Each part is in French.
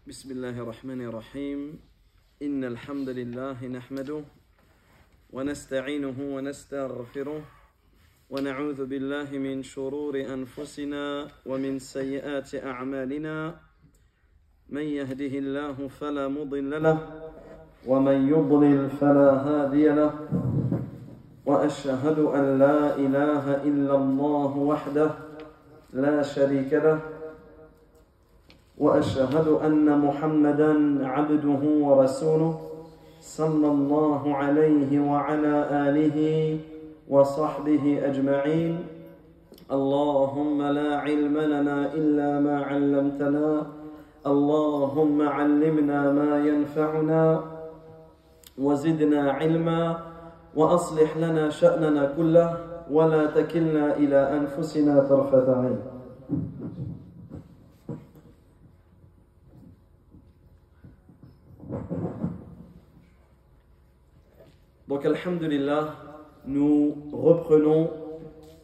بسم الله الرحمن الرحيم إن الحمد لله نحمده ونستعينه ونستغفره ونعوذ بالله من شرور أنفسنا ومن سيئات أعمالنا من يهده الله فلا مضل له ومن يضلل فلا هادي له وأشهد أن لا إله إلا الله وحده لا شريك له وأشهد أن محمدًا عبده ورسوله صلى الله عليه وعلى آله وصحبه أجمعين اللهم لا علم لنا إلا ما علمتنا اللهم علمنا ما ينفعنا وزدنا علما وأصلح لنا شأننا كله ولا تكلنا إلى أنفسنا طرفة عين. Donc, alhamdulillah, nous reprenons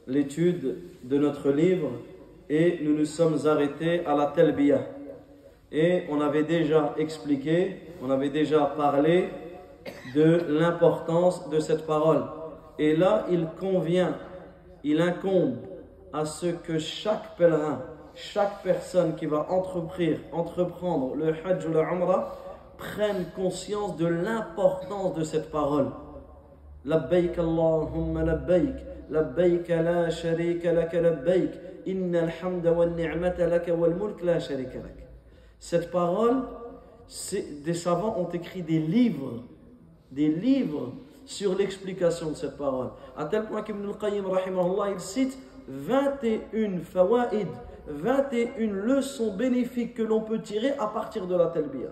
l'étude de notre livre et nous nous sommes arrêtés à la talbiya. Et on avait déjà expliqué, on avait déjà parlé de l'importance de cette parole. Et là, il incombe à ce que chaque pèlerin, chaque personne qui va entreprendre le hajj ou la umrah, prenne conscience de l'importance de cette parole. Labbaik Allahumma labbaik, labbaik la sharika laka labbaik, innal hamda wal ni'mata laka wal mulk la sharika lak. Cette parole, des savants ont écrit des livres sur l'explication de cette parole. À tel point qu'Ibn al-Qayyim rahimahullah, il cite 21 fawaïd, 21 leçons bénéfiques que l'on peut tirer à partir de la talbiya.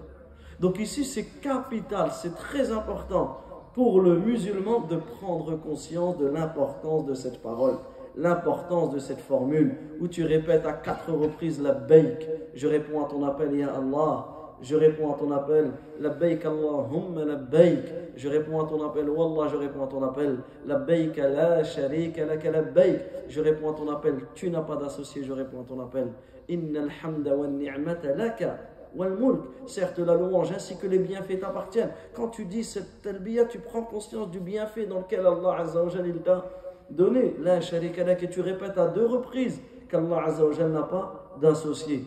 Donc ici, c'est capital, c'est très important pour le musulman de prendre conscience de l'importance de cette parole, l'importance de cette formule où tu répètes à 4 reprises labbaik, je réponds à ton appel ya Allah, je réponds à ton appel labbaik Allahumma labbaik, je réponds à ton appel wallah, je réponds à ton appel labbaik la sharika laka labbaik, je réponds à ton appel tu n'as pas d'associé, je réponds à ton appel innal hamda wan ni'mata laka wal mulk, certes la louange ainsi que les bienfaits t'appartiennent. Quand tu dis cette talbiya, tu prends conscience du bienfait dans lequel Allah Azza wa Jal il t'a donné. La sharika lak, et tu répètes à 2 reprises qu'Allah Azza wa Jal n'a pas d'associé.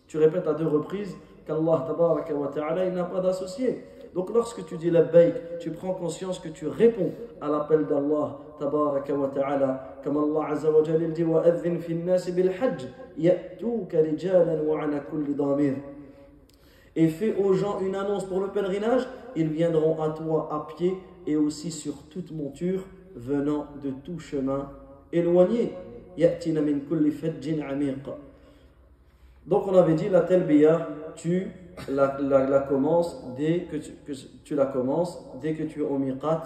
Tu répètes à 2 reprises qu'Allah Tabaraka wa Ta'ala il n'a pas d'associé. Donc lorsque tu dis labbaik, tu prends conscience que tu réponds à l'appel d'Allah Tabaraka wa Ta'ala, comme Allah Azza wa Jal il dit wa adhin fi an-nas bil hajj ya'tuka rijalan wa ala kulli damir. Et fais aux gens une annonce pour le pèlerinage, ils viendront à toi à pied et aussi sur toute monture venant de tout chemin éloigné. Donc on avait dit la talbiya, tu la commences dès que tu la commences dès que tu es au miqat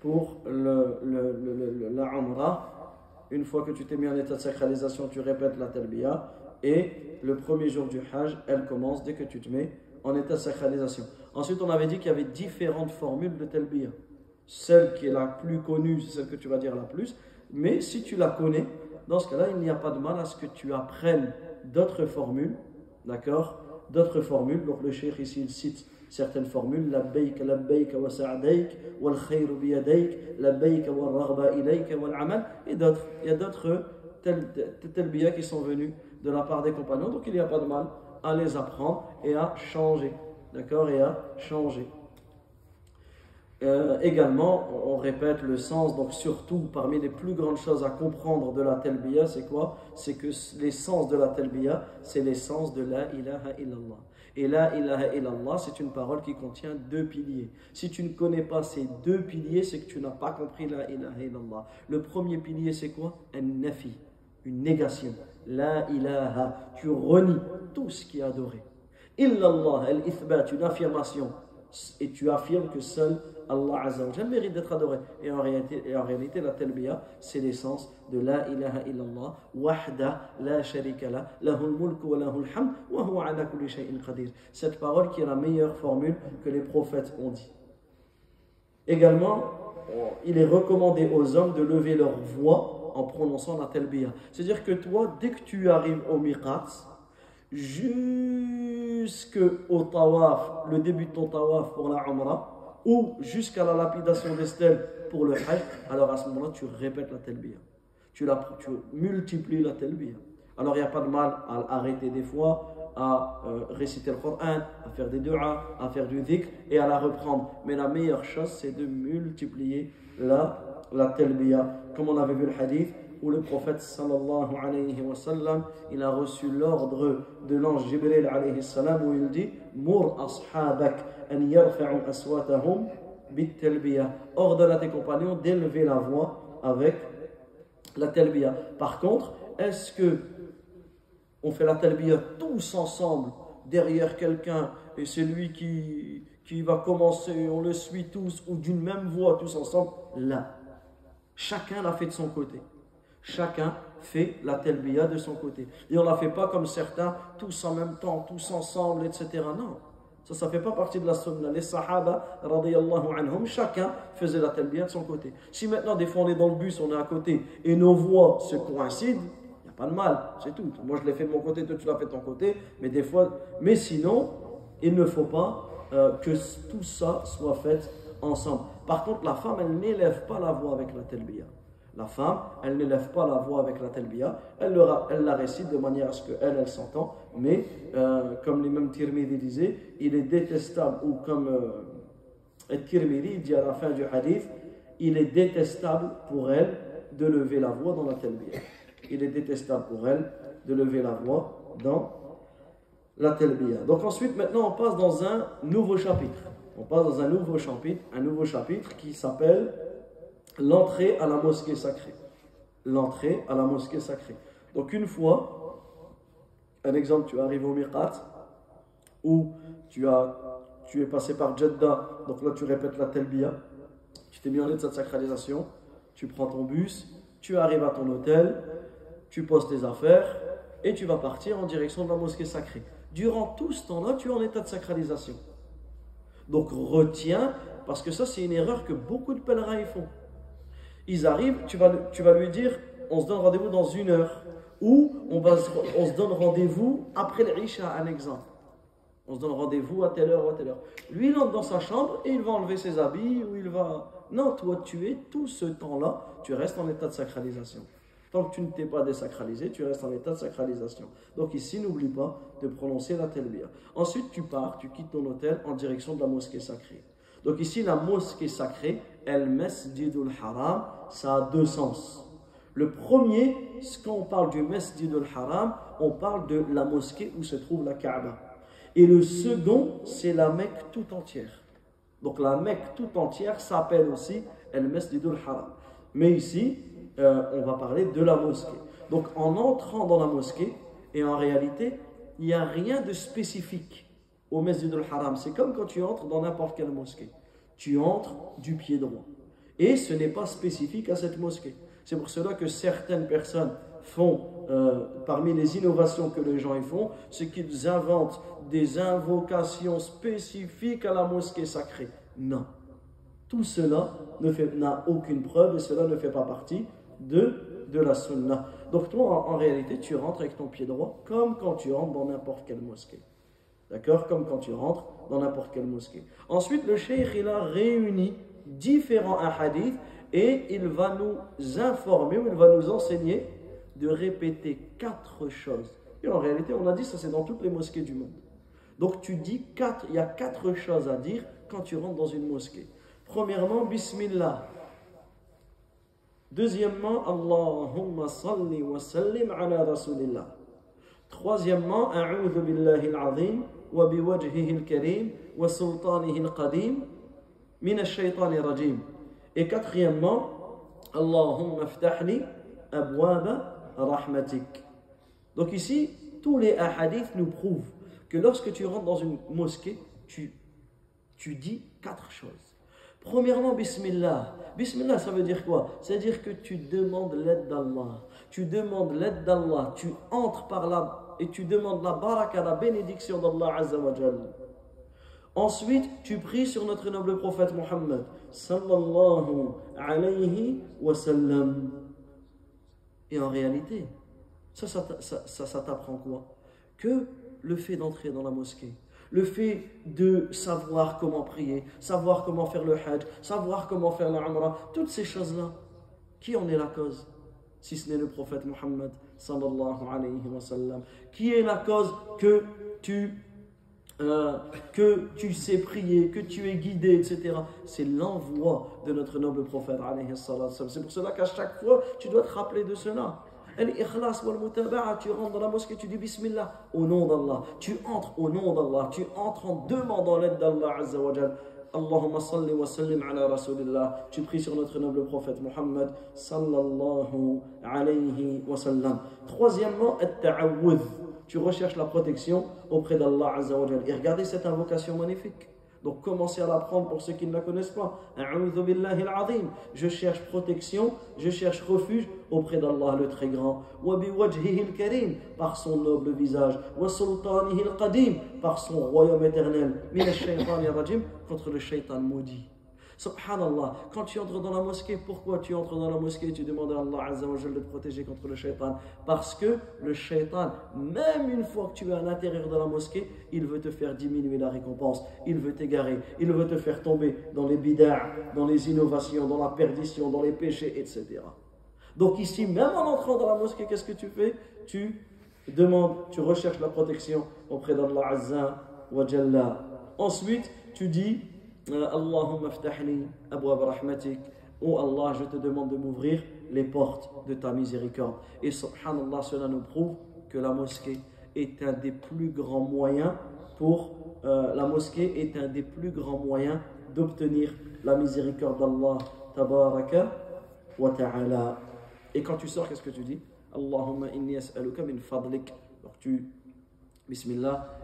pour la umrah. Une fois que tu t'es mis en état de sacralisation, tu répètes la talbiya. Et le premier jour du Hajj, elle commence dès que tu te mets en état de sacralisation. Ensuite, on avait dit qu'il y avait différentes formules de talbiya. Celle qui est la plus connue, c'est celle que tu vas dire la plus. Mais si tu la connais, dans ce cas-là, il n'y a pas de mal à ce que tu apprennes d'autres formules. D'accord? D'autres formules. Donc le cheikh ici, il cite certaines formules. Labbaik, labbaik wa sa'adaik, wal khayru biyadaik, labbaik wa raghba ilayk wal amal. Et d'autres. Il y a d'autres talbiya qui sont venus de la part des compagnons, donc il n'y a pas de mal à les apprendre et à changer, d'accord, et à changer. Également, on répète le sens, donc surtout parmi les plus grandes choses à comprendre de la talbiya, c'est quoi? C'est que l'essence de la talbiya, c'est l'essence de la ilaha illallah. Et la ilaha illallah, c'est une parole qui contient 2 piliers. Si tu ne connais pas ces 2 piliers, c'est que tu n'as pas compris la ilaha illallah. Le premier pilier, c'est quoi? Un-nafi, une négation. La ilaha, tu renies tout ce qui est adoré. Illallah, al-ithbat, une affirmation. Et tu affirmes que seul Allah Azza wa Jal mérite d'être adoré. Et en réalité, la talbiya, c'est l'essence de la ilaha illallah. Wahda, la sharika la, lahul mulku wa lahul hamd, wa huwa ala kulli shay'in qadir. Cette parole qui est la meilleure formule que les prophètes ont dit. Également, il est recommandé aux hommes de lever leur voix en prononçant la talbiya. C'est-à-dire que toi, dès que tu arrives au miqat, jusqu'au tawaf, le début de ton tawaf pour la umrah, ou jusqu'à la lapidation des stèles pour le hajj, alors à ce moment-là, tu répètes la talbiya. Tu multiplies la talbiya. Alors il n'y a pas de mal à arrêter des fois, à réciter le Coran, à faire des du'as, à faire du dhikr et à la reprendre. Mais la meilleure chose, c'est de multiplier la talbiya. Comme on avait vu le hadith, où le prophète sallallahu alayhi wa sallam, il a reçu l'ordre de l'ange Jibril alayhi salam, où il dit « Mur ashabak an yarfa'u aswatahum bit talbiya » ordonne à tes compagnons d'élever la voix avec la talbiya. Par contre, est-ce que on fait la talbiya tous ensemble derrière quelqu'un et c'est lui qui va commencer, on le suit tous ou d'une même voix tous ensemble? Là, chacun l'a fait de son côté. Chacun fait la talbiya de son côté. Et on ne la fait pas comme certains, tous en même temps, tous ensemble, etc. Non, ça ne fait pas partie de la sunna. Les sahaba, radiyallahu anhum, chacun faisait la talbiya de son côté. Si maintenant, des fois, on est dans le bus, on est à côté, et nos voix se coïncident, il n'y a pas de mal, c'est tout. Moi, je l'ai fait de mon côté, toi, tu l'as fait de ton côté, mais sinon, il ne faut pas que tout ça soit fait ensemble. Par contre, la femme, elle n'élève pas la voix avec la talbiya. La femme, elle n'élève pas la voix avec la talbiya, elle la récite de manière à ce qu'elle s'entend, mais comme l'imam Tirmidhi disait, il est détestable, ou comme Tirmidhi dit à la fin du hadith, il est détestable pour elle de lever la voix dans la talbiya. Il est détestable pour elle de lever la voix dans la talbiya. Donc ensuite, maintenant, on passe dans un nouveau chapitre. On passe dans un nouveau chapitre qui s'appelle l'entrée à la mosquée sacrée. L'entrée à la mosquée sacrée. Donc une fois, un exemple, tu arrives au Miqat, ou tu es passé par Jeddah, donc là tu répètes la talbiya, tu t'es mis en état de sacralisation, tu prends ton bus, tu arrives à ton hôtel, tu poses tes affaires, et tu vas partir en direction de la mosquée sacrée. Durant tout ce temps-là, tu es en état de sacralisation. Donc retiens, parce que ça c'est une erreur que beaucoup de pèlerins y font. Ils arrivent, tu vas lui dire, on se donne rendez-vous dans 1 heure, ou on se donne rendez-vous après l'Isha, un exemple. On se donne rendez-vous à telle heure ou à telle heure. Lui, il entre dans sa chambre et il va enlever ses habits, ou il va... Non, toi, tu es tout ce temps-là, tu restes en état de sacralisation. Tant que tu ne t'es pas désacralisé, tu restes en état de sacralisation. Donc ici, n'oublie pas de prononcer la talbiya. Ensuite, tu pars, tu quittes ton hôtel en direction de la mosquée sacrée. Donc ici, la mosquée sacrée, el-Masjidul Haram, ça a 2 sens. Le premier, quand on parle du Masjidul Haram, on parle de la mosquée où se trouve la Kaaba. Et le second, c'est la Mecque tout entière. Donc la Mecque tout entière s'appelle aussi el-Masjidul Haram. Mais ici, on va parler de la mosquée. Donc en entrant dans la mosquée, et en réalité, il n'y a rien de spécifique au Masjid al-Haram. C'est comme quand tu entres dans n'importe quelle mosquée. Tu entres du pied droit. Et ce n'est pas spécifique à cette mosquée. C'est pour cela que certaines personnes font, parmi les innovations que les gens y font, c'est qu'ils inventent des invocations spécifiques à la mosquée sacrée. Non. Tout cela n'a aucune preuve et cela ne fait pas partie de la sunna. Donc toi, en réalité, tu rentres avec ton pied droit comme quand tu rentres dans n'importe quelle mosquée. D'accord? Comme quand tu rentres dans n'importe quelle mosquée. Ensuite, le cheikh, il a réuni différents hadiths et il va nous informer, ou il va nous enseigner de répéter 4 choses. Et en réalité, on a dit ça, c'est dans toutes les mosquées du monde. Donc tu dis il y a 4 choses à dire quand tu rentres dans une mosquée. Premièrement, Bismillah. Deuxièmement, Allahumma salli wa sallim ala Rasulillah. Troisièmement, A'udhu billahi al-azim wa biwajhihi al-karim wa sultanihi al-qadim min ash-shaytani rajim. Et quatrièmement, Allahumma ftahli abwaba rahmatik. Donc ici, tous les hadiths nous prouvent que lorsque tu rentres dans une mosquée, tu dis 4 choses. Premièrement, Bismillah. Bismillah, ça veut dire quoi? C'est-à-dire que tu demandes l'aide d'Allah. Tu demandes l'aide d'Allah. Tu entres par là et tu demandes la baraka, la bénédiction d'Allah Azza wa Jal. Ensuite, tu pries sur notre noble prophète Muhammad sallallahu alayhi wa sallam. Et en réalité, ça t'apprend quoi? Que le fait d'entrer dans la mosquée, le fait de savoir comment prier, savoir comment faire le hajj, savoir comment faire la umrah, toutes ces choses-là, qui en est la cause? Si ce n'est le prophète Muhammad sallallahu alayhi wa sallam. Qui est la cause que tu sais prier, que tu es guidé, etc. C'est l'envoi de notre noble prophète alayhi sallallahu alayhi wa sallam. C'est pour cela qu'à chaque fois, tu dois te rappeler de cela. Al-ikhlas wal-mutaba'a, tu rentres dans la mosquée, tu dis Bismillah, au nom d'Allah. Tu entres au nom d'Allah. Tu entres en demandant l'aide d'Allah Azza wa Jal. Allahumma salli wa sallim ala rasulillah. Tu pries sur notre noble prophète Muhammad sallallahu alayhi wa sallam. Troisièmement, at-ta'awudh. Tu recherches la protection auprès d'Allah Azza wa Jal. Et regardez cette invocation magnifique. Donc commencez à l'apprendre pour ceux qui ne la connaissent pas. A'udhu billahi al-azim. Je cherche protection, je cherche refuge auprès d'Allah le très grand. Wa biwajhihi al-karim, par son noble visage. Wa sultanihi al-qadim, par son royaume éternel. Min ash-shaytan ar-rajim, contre le shaytan maudit. Subhanallah, quand tu entres dans la mosquée, pourquoi tu entres dans la mosquée et tu demandes à Allah Azza wa Jal de te protéger contre le shaitan? Parce que le shaitan, même une fois que tu es à l'intérieur de la mosquée, il veut te faire diminuer la récompense, il veut t'égarer, il veut te faire tomber dans les bid'a, dans les innovations, dans la perdition, dans les péchés, etc. Donc ici, même en entrant dans la mosquée, qu'est-ce que tu fais? Tu demandes, tu recherches la protection auprès d'Allah Azza wa Jalla. Ensuite, tu dis Allahumma ftahli abwab rahmatik. Oh Allah, je te demande de m'ouvrir les portes de ta miséricorde. Et subhanallah, cela nous prouve que la mosquée est un des plus grands moyens d'obtenir la miséricorde d'Allah tabaraka wa ta'ala. Et quand tu sors, qu'est-ce que tu dis? Allahumma inni as'aluka min fadlik. Donc tu, Bismillah,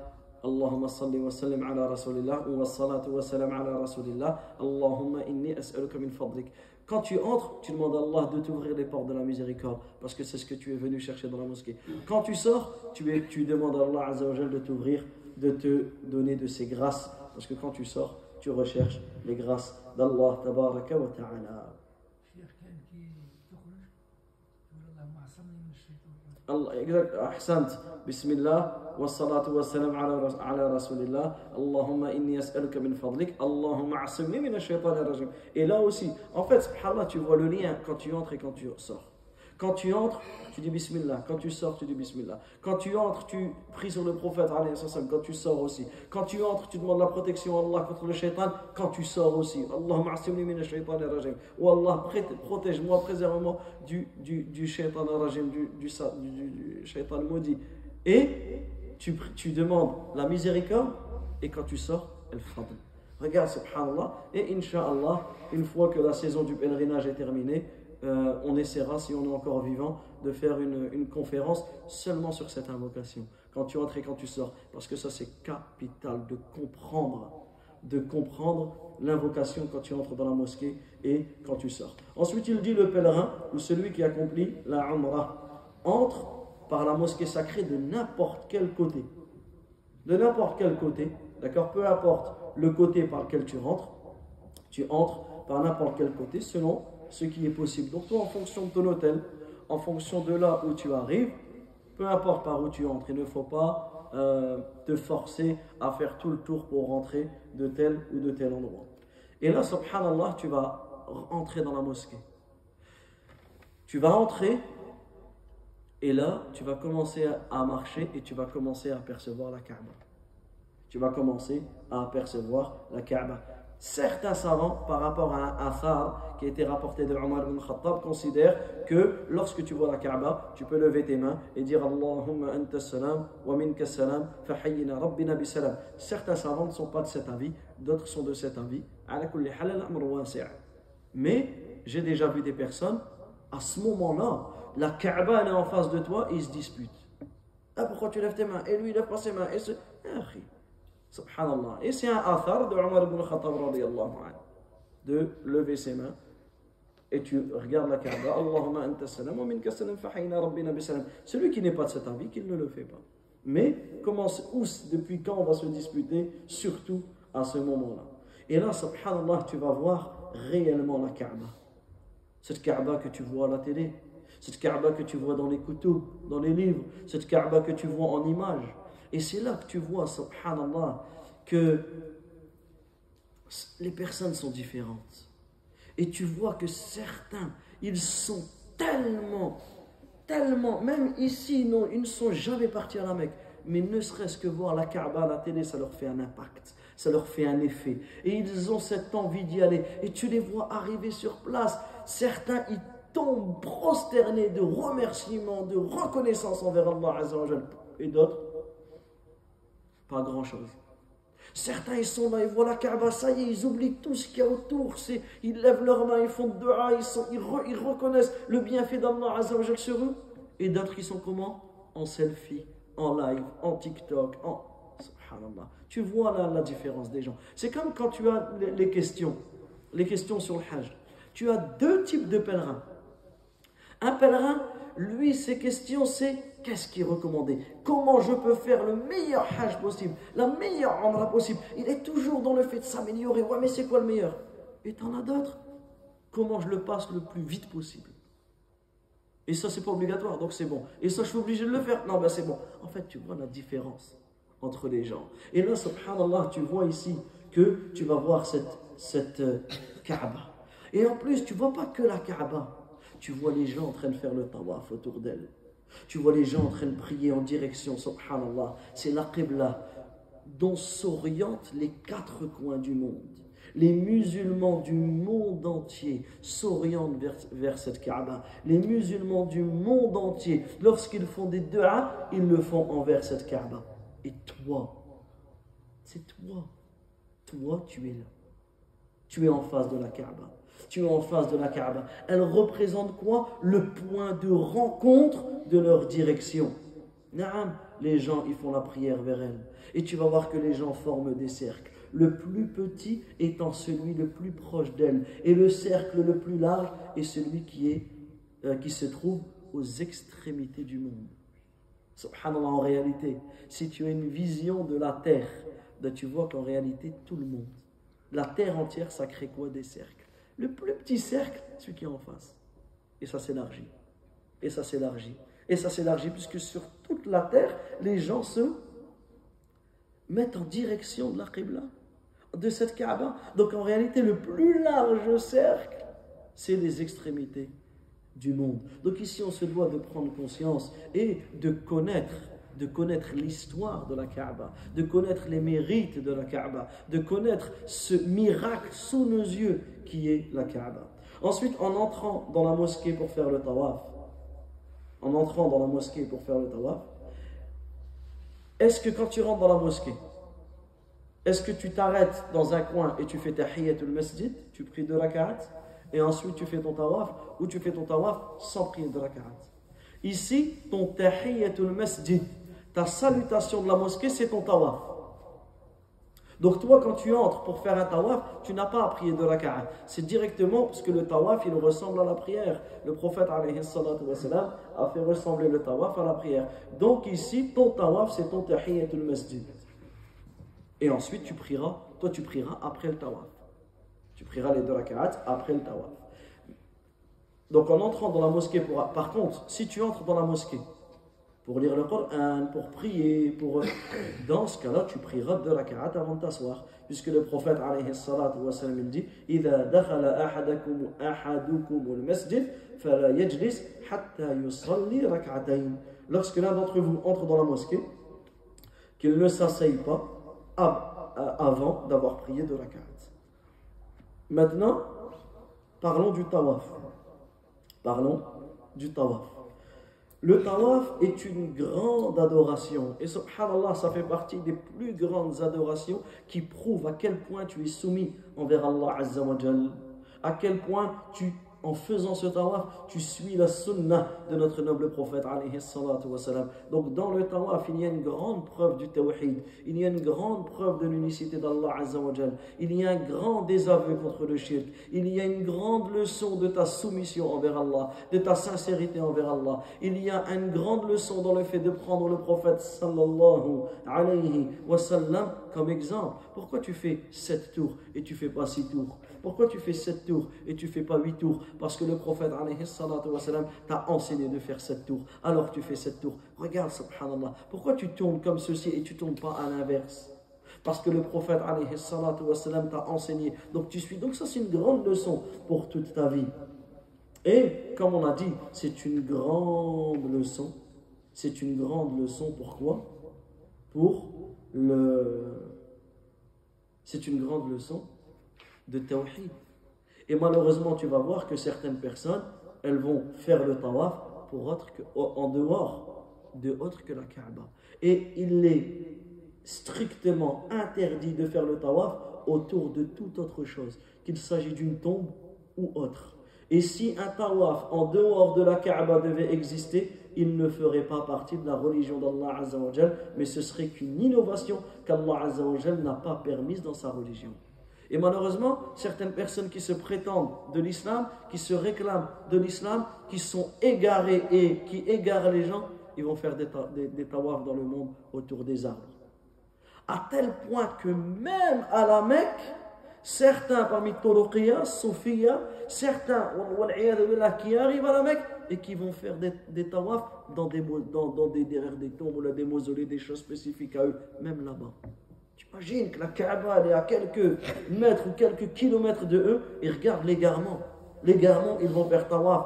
Allahumma salli wa sallim ala rasulillah wa salatu wa salam ala rasulillah. Allahumma inni as'aluka min fadlik. Quand tu entres, tu demandes à Allah de t'ouvrir les portes de la miséricorde, parce que c'est ce que tu es venu chercher dans la mosquée. Quand tu sors, tu demandes à Allah Azza wa Jal de t'ouvrir, de te donner de ses grâces, parce que quand tu sors, tu recherches les grâces d'Allah tabaraka wa ta'ala. Allah, exact, ahsant. Bismillah, wa salatu wa salam ala rasulillah. Allahumma inni as'aluka min fadlik. Allahumma asimni min ash-shaytan ar-rajim. Et là aussi, en fait, subhanallah, tu vois le lien quand tu entres et quand tu sors. Quand tu entres, tu dis Bismillah. Quand tu sors, tu dis Bismillah. Quand tu entres, tu pries sur le prophète. Quand tu sors aussi. Quand tu entres, tu demandes la protection à Allah contre le shaitan. Quand tu sors aussi. Allahumma asimni min ash-shaytan ar-rajim. Oh Allah, protège-moi, préserve-moi du shaitan ar-rajim, du shaitan maudit. Et tu demandes la miséricorde. Et quand tu sors, elle fadl. Regarde, subhanallah. Et incha'Allah, une fois que la saison du pèlerinage est terminée, on essaiera, si on est encore vivant, de faire une conférence seulement sur cette invocation, quand tu entres et quand tu sors, parce que ça c'est capital de comprendre l'invocation quand tu entres dans la mosquée et quand tu sors. Ensuite il dit: le pèlerin ou celui qui accomplit la umrah entre par la mosquée sacrée de n'importe quel côté, d'accord, peu importe le côté par lequel tu rentres, tu entres par n'importe quel côté selon ce qui est possible. Donc toi, en fonction de ton hôtel, en fonction de là où tu arrives, peu importe par où tu entres, il ne faut pas te forcer à faire tout le tour pour rentrer de tel ou de tel endroit. Et là, subhanallah, tu vas entrer dans la mosquée. Tu vas entrer et là, tu vas commencer à marcher et tu vas commencer à apercevoir la Kaaba. Certains savants, par rapport à un athar qui a été rapporté de Omar ibn Khattab, considèrent que lorsque tu vois la Kaaba, tu peux lever tes mains et dire Allahumma anta salam wa minka salam fahayyina rabbina bisalam. Certains savants ne sont pas de cet avis, d'autres sont de cet avis. Ala kulli hal al-amr wasi'. Mais j'ai déjà vu des personnes, à ce moment-là, la Kaaba elle est en face de toi et ils se disputent. Ah, pourquoi tu lèves tes mains? Et lui il lève pas ses mains. Et c'est... Subhanallah. Et c'est un athar de Omar ibn Khattab de lever ses mains et tu regardes la Kaaba. Allahumma anta salam wa minka salam fahayyina rabbina bisalam. Celui qui n'est pas de cet avis, qu'il ne le fait pas. Mais depuis quand on va se disputer, surtout à ce moment-là. Et là, subhanallah, tu vas voir réellement la Kaaba. Cette Kaaba que tu vois à la télé, cette Kaaba que tu vois dans les couteaux, dans les livres, cette Kaaba que tu vois en images. Et c'est là que tu vois, subhanallah, que les personnes sont différentes. Et tu vois que certains, ils sont tellement, même ici, non, ils ne sont jamais partis à la Mecque. Mais ne serait-ce que voir la Kaaba à la télé, ça leur fait un impact, ça leur fait un effet. Et ils ont cette envie d'y aller. Et tu les vois arriver sur place. Certains, ils tombent prosternés de remerciements, de reconnaissance envers Allah Azza wa Jal. Et d'autres, pas grand-chose. Certains, ils sont là, ils voient la Kaaba, ça y est, ils oublient tout ce qu'il y a autour. Ils lèvent leurs mains, ils font de dua, ils reconnaissent le bienfait d'Allah Azza wa Jal sur eux. Et d'autres qui sont comment? En selfie, en live, en TikTok, Subhanallah. Tu vois la différence des gens. C'est comme quand tu as les questions sur le Hajj. Tu as deux types de pèlerins. Un pèlerin, lui, ses questions, c'est qu'est-ce qui est recommandé? Comment je peux faire le meilleur Hajj possible, la meilleure Umrah possible? Il est toujours dans le fait de s'améliorer. Ouais, mais c'est quoi le meilleur? Et t'en as d'autres. Comment je le passe le plus vite possible? Et ça, c'est pas obligatoire, donc c'est bon. Et ça, je suis obligé de le faire. Non, ben c'est bon. En fait, tu vois la différence entre les gens. Et là, subhanallah, tu vois ici que tu vas voir cette Kaaba. Et en plus, tu vois pas que la Kaaba. Tu vois les gens en train de faire le tawaf autour d'elle. Tu vois les gens en train de prier en direction, subhanallah. C'est la Qibla dont s'orientent les quatre coins du monde. Les musulmans du monde entier s'orientent vers cette Kaaba. Les musulmans du monde entier, lorsqu'ils font des du'a, ils le font envers cette Kaaba. Et toi, c'est toi. Toi, tu es là. Tu es en face de la Kaaba. Tu es en face de la Kaaba. Elle représente quoi? Le point de rencontre de leur direction. Naam, les gens, ils font la prière vers elle. Et tu vas voir que les gens forment des cercles. Le plus petit étant celui le plus proche d'elle. Et le cercle le plus large est celui qui se trouve aux extrémités du monde. Subhanallah, en réalité, si tu as une vision de la terre, ben tu vois qu'en réalité, tout le monde, la terre entière, ça crée quoi? Des cercles. Le plus petit cercle, celui qui est en face. Et ça s'élargit. Et ça s'élargit. Et ça s'élargit, puisque sur toute la terre, les gens se mettent en direction de la Qibla, de cette Kaaba. Donc en réalité, le plus large cercle, c'est les extrémités du monde. Donc ici, on se doit de prendre conscience et de connaître l'histoire de la Kaaba, de connaître les mérites de la Kaaba, de connaître ce miracle sous nos yeux qui est la Kaaba. Ensuite, en entrant dans la mosquée pour faire le tawaf, est-ce que quand tu rentres dans la mosquée, est-ce que tu t'arrêtes dans un coin et tu fais tahiyatul masjid, tu pries 2 rak'at, et ensuite tu fais ton tawaf, ou tu fais ton tawaf sans prier 2 rak'at? Ici, ton tahiyatul masjid, ta salutation de la mosquée, c'est ton tawaf. Donc toi, quand tu entres pour faire un tawaf, tu n'as pas à prier 2 rak'at. C'est directement, parce que le tawaf, il ressemble à la prière. Le prophète, alayhi salatu wa salam, a fait ressembler le tawaf à la prière. Donc ici, ton tawaf, c'est ton tahiyatul masjid. Et ensuite, tu prieras après le tawaf. Tu prieras les 2 rak'at après le tawaf. Donc en entrant dans la mosquée, par contre, si tu entres dans la mosquée pour lire le Coran, pour prier, dans ce cas-là, tu prieras 2 rak'at avant de t'asseoir. Puisque le prophète, alayhi salatu wa salam, il dit « إِذَا دَخَلَ أَحَدُكُمُ الْمَسْجِدِ فَلَا يَجْلِسْ حَتَّى يُصَلِّي رَكْعَتَيْنِ » Lorsque l'un d'entre vous entre dans la mosquée, qu'il ne s'asseye pas avant d'avoir prié 2 rak'at. Maintenant, parlons du tawaf. Le tawaf est une grande adoration. Et subhanallah, ça fait partie des plus grandes adorations qui prouvent à quel point tu es soumis envers Allah Azza wa Jal. À quel point en faisant ce tawaf, tu suis la sunnah de notre noble prophète alayhi salatu wa salam. Donc dans le tawaf, il y a une grande preuve du tawhid. Il y a une grande preuve de l'unicité d'Allah Azza wa Jal. Il y a un grand désaveu contre le shirk. Il y a une grande leçon de ta soumission envers Allah, de ta sincérité envers Allah. Il y a une grande leçon dans le fait de prendre le prophète sallallahu alayhi wa sallam comme exemple. Pourquoi tu fais 7 tours et tu fais pas 6 tours? Pourquoi tu fais 7 tours et tu fais pas 8 tours? Parce que le prophète alayhi salatu wa salam t'a enseigné de faire 7 tours. Alors tu fais 7 tours. Regarde, subhanallah. Pourquoi tu tournes comme ceci et tu tournes pas à l'inverse? Parce que le prophète alayhi salatu wa salam t'a enseigné. Donc tu suis. Donc ça c'est une grande leçon pour toute ta vie. Et comme on a dit, c'est une grande leçon. C'est une grande leçon. Pourquoi? C'est une grande leçon de tawhid. Et malheureusement, tu vas voir que certaines personnes, elles vont faire le tawaf en dehors de autre que la Kaaba. Et il est strictement interdit de faire le tawaf autour de toute autre chose, qu'il s'agit d'une tombe ou autre. Et si un tawaf en dehors de la Kaaba devait exister, il ne ferait pas partie de la religion d'Allah Azza wa Jal, mais ce serait qu'une innovation qu'Allah Azza wa Jal n'a pas permise dans sa religion. Et malheureusement, certaines personnes qui se prétendent de l'islam, qui se réclament de l'islam, qui sont égarées et qui égarent les gens, ils vont faire des tawafs dans le monde autour des arbres. À tel point que même à la Mecque, certains parmi Turuqiyya, Soufiyya, certains qui arrivent à la Mecque et qui vont faire des tawafs derrière des tombes ou des mausolées, des choses spécifiques à eux, même là-bas. Tu imagines que la Kaaba elle est à quelques mètres ou quelques kilomètres de eux et regarde l'égarement. L'égarement, ils vont faire tawaf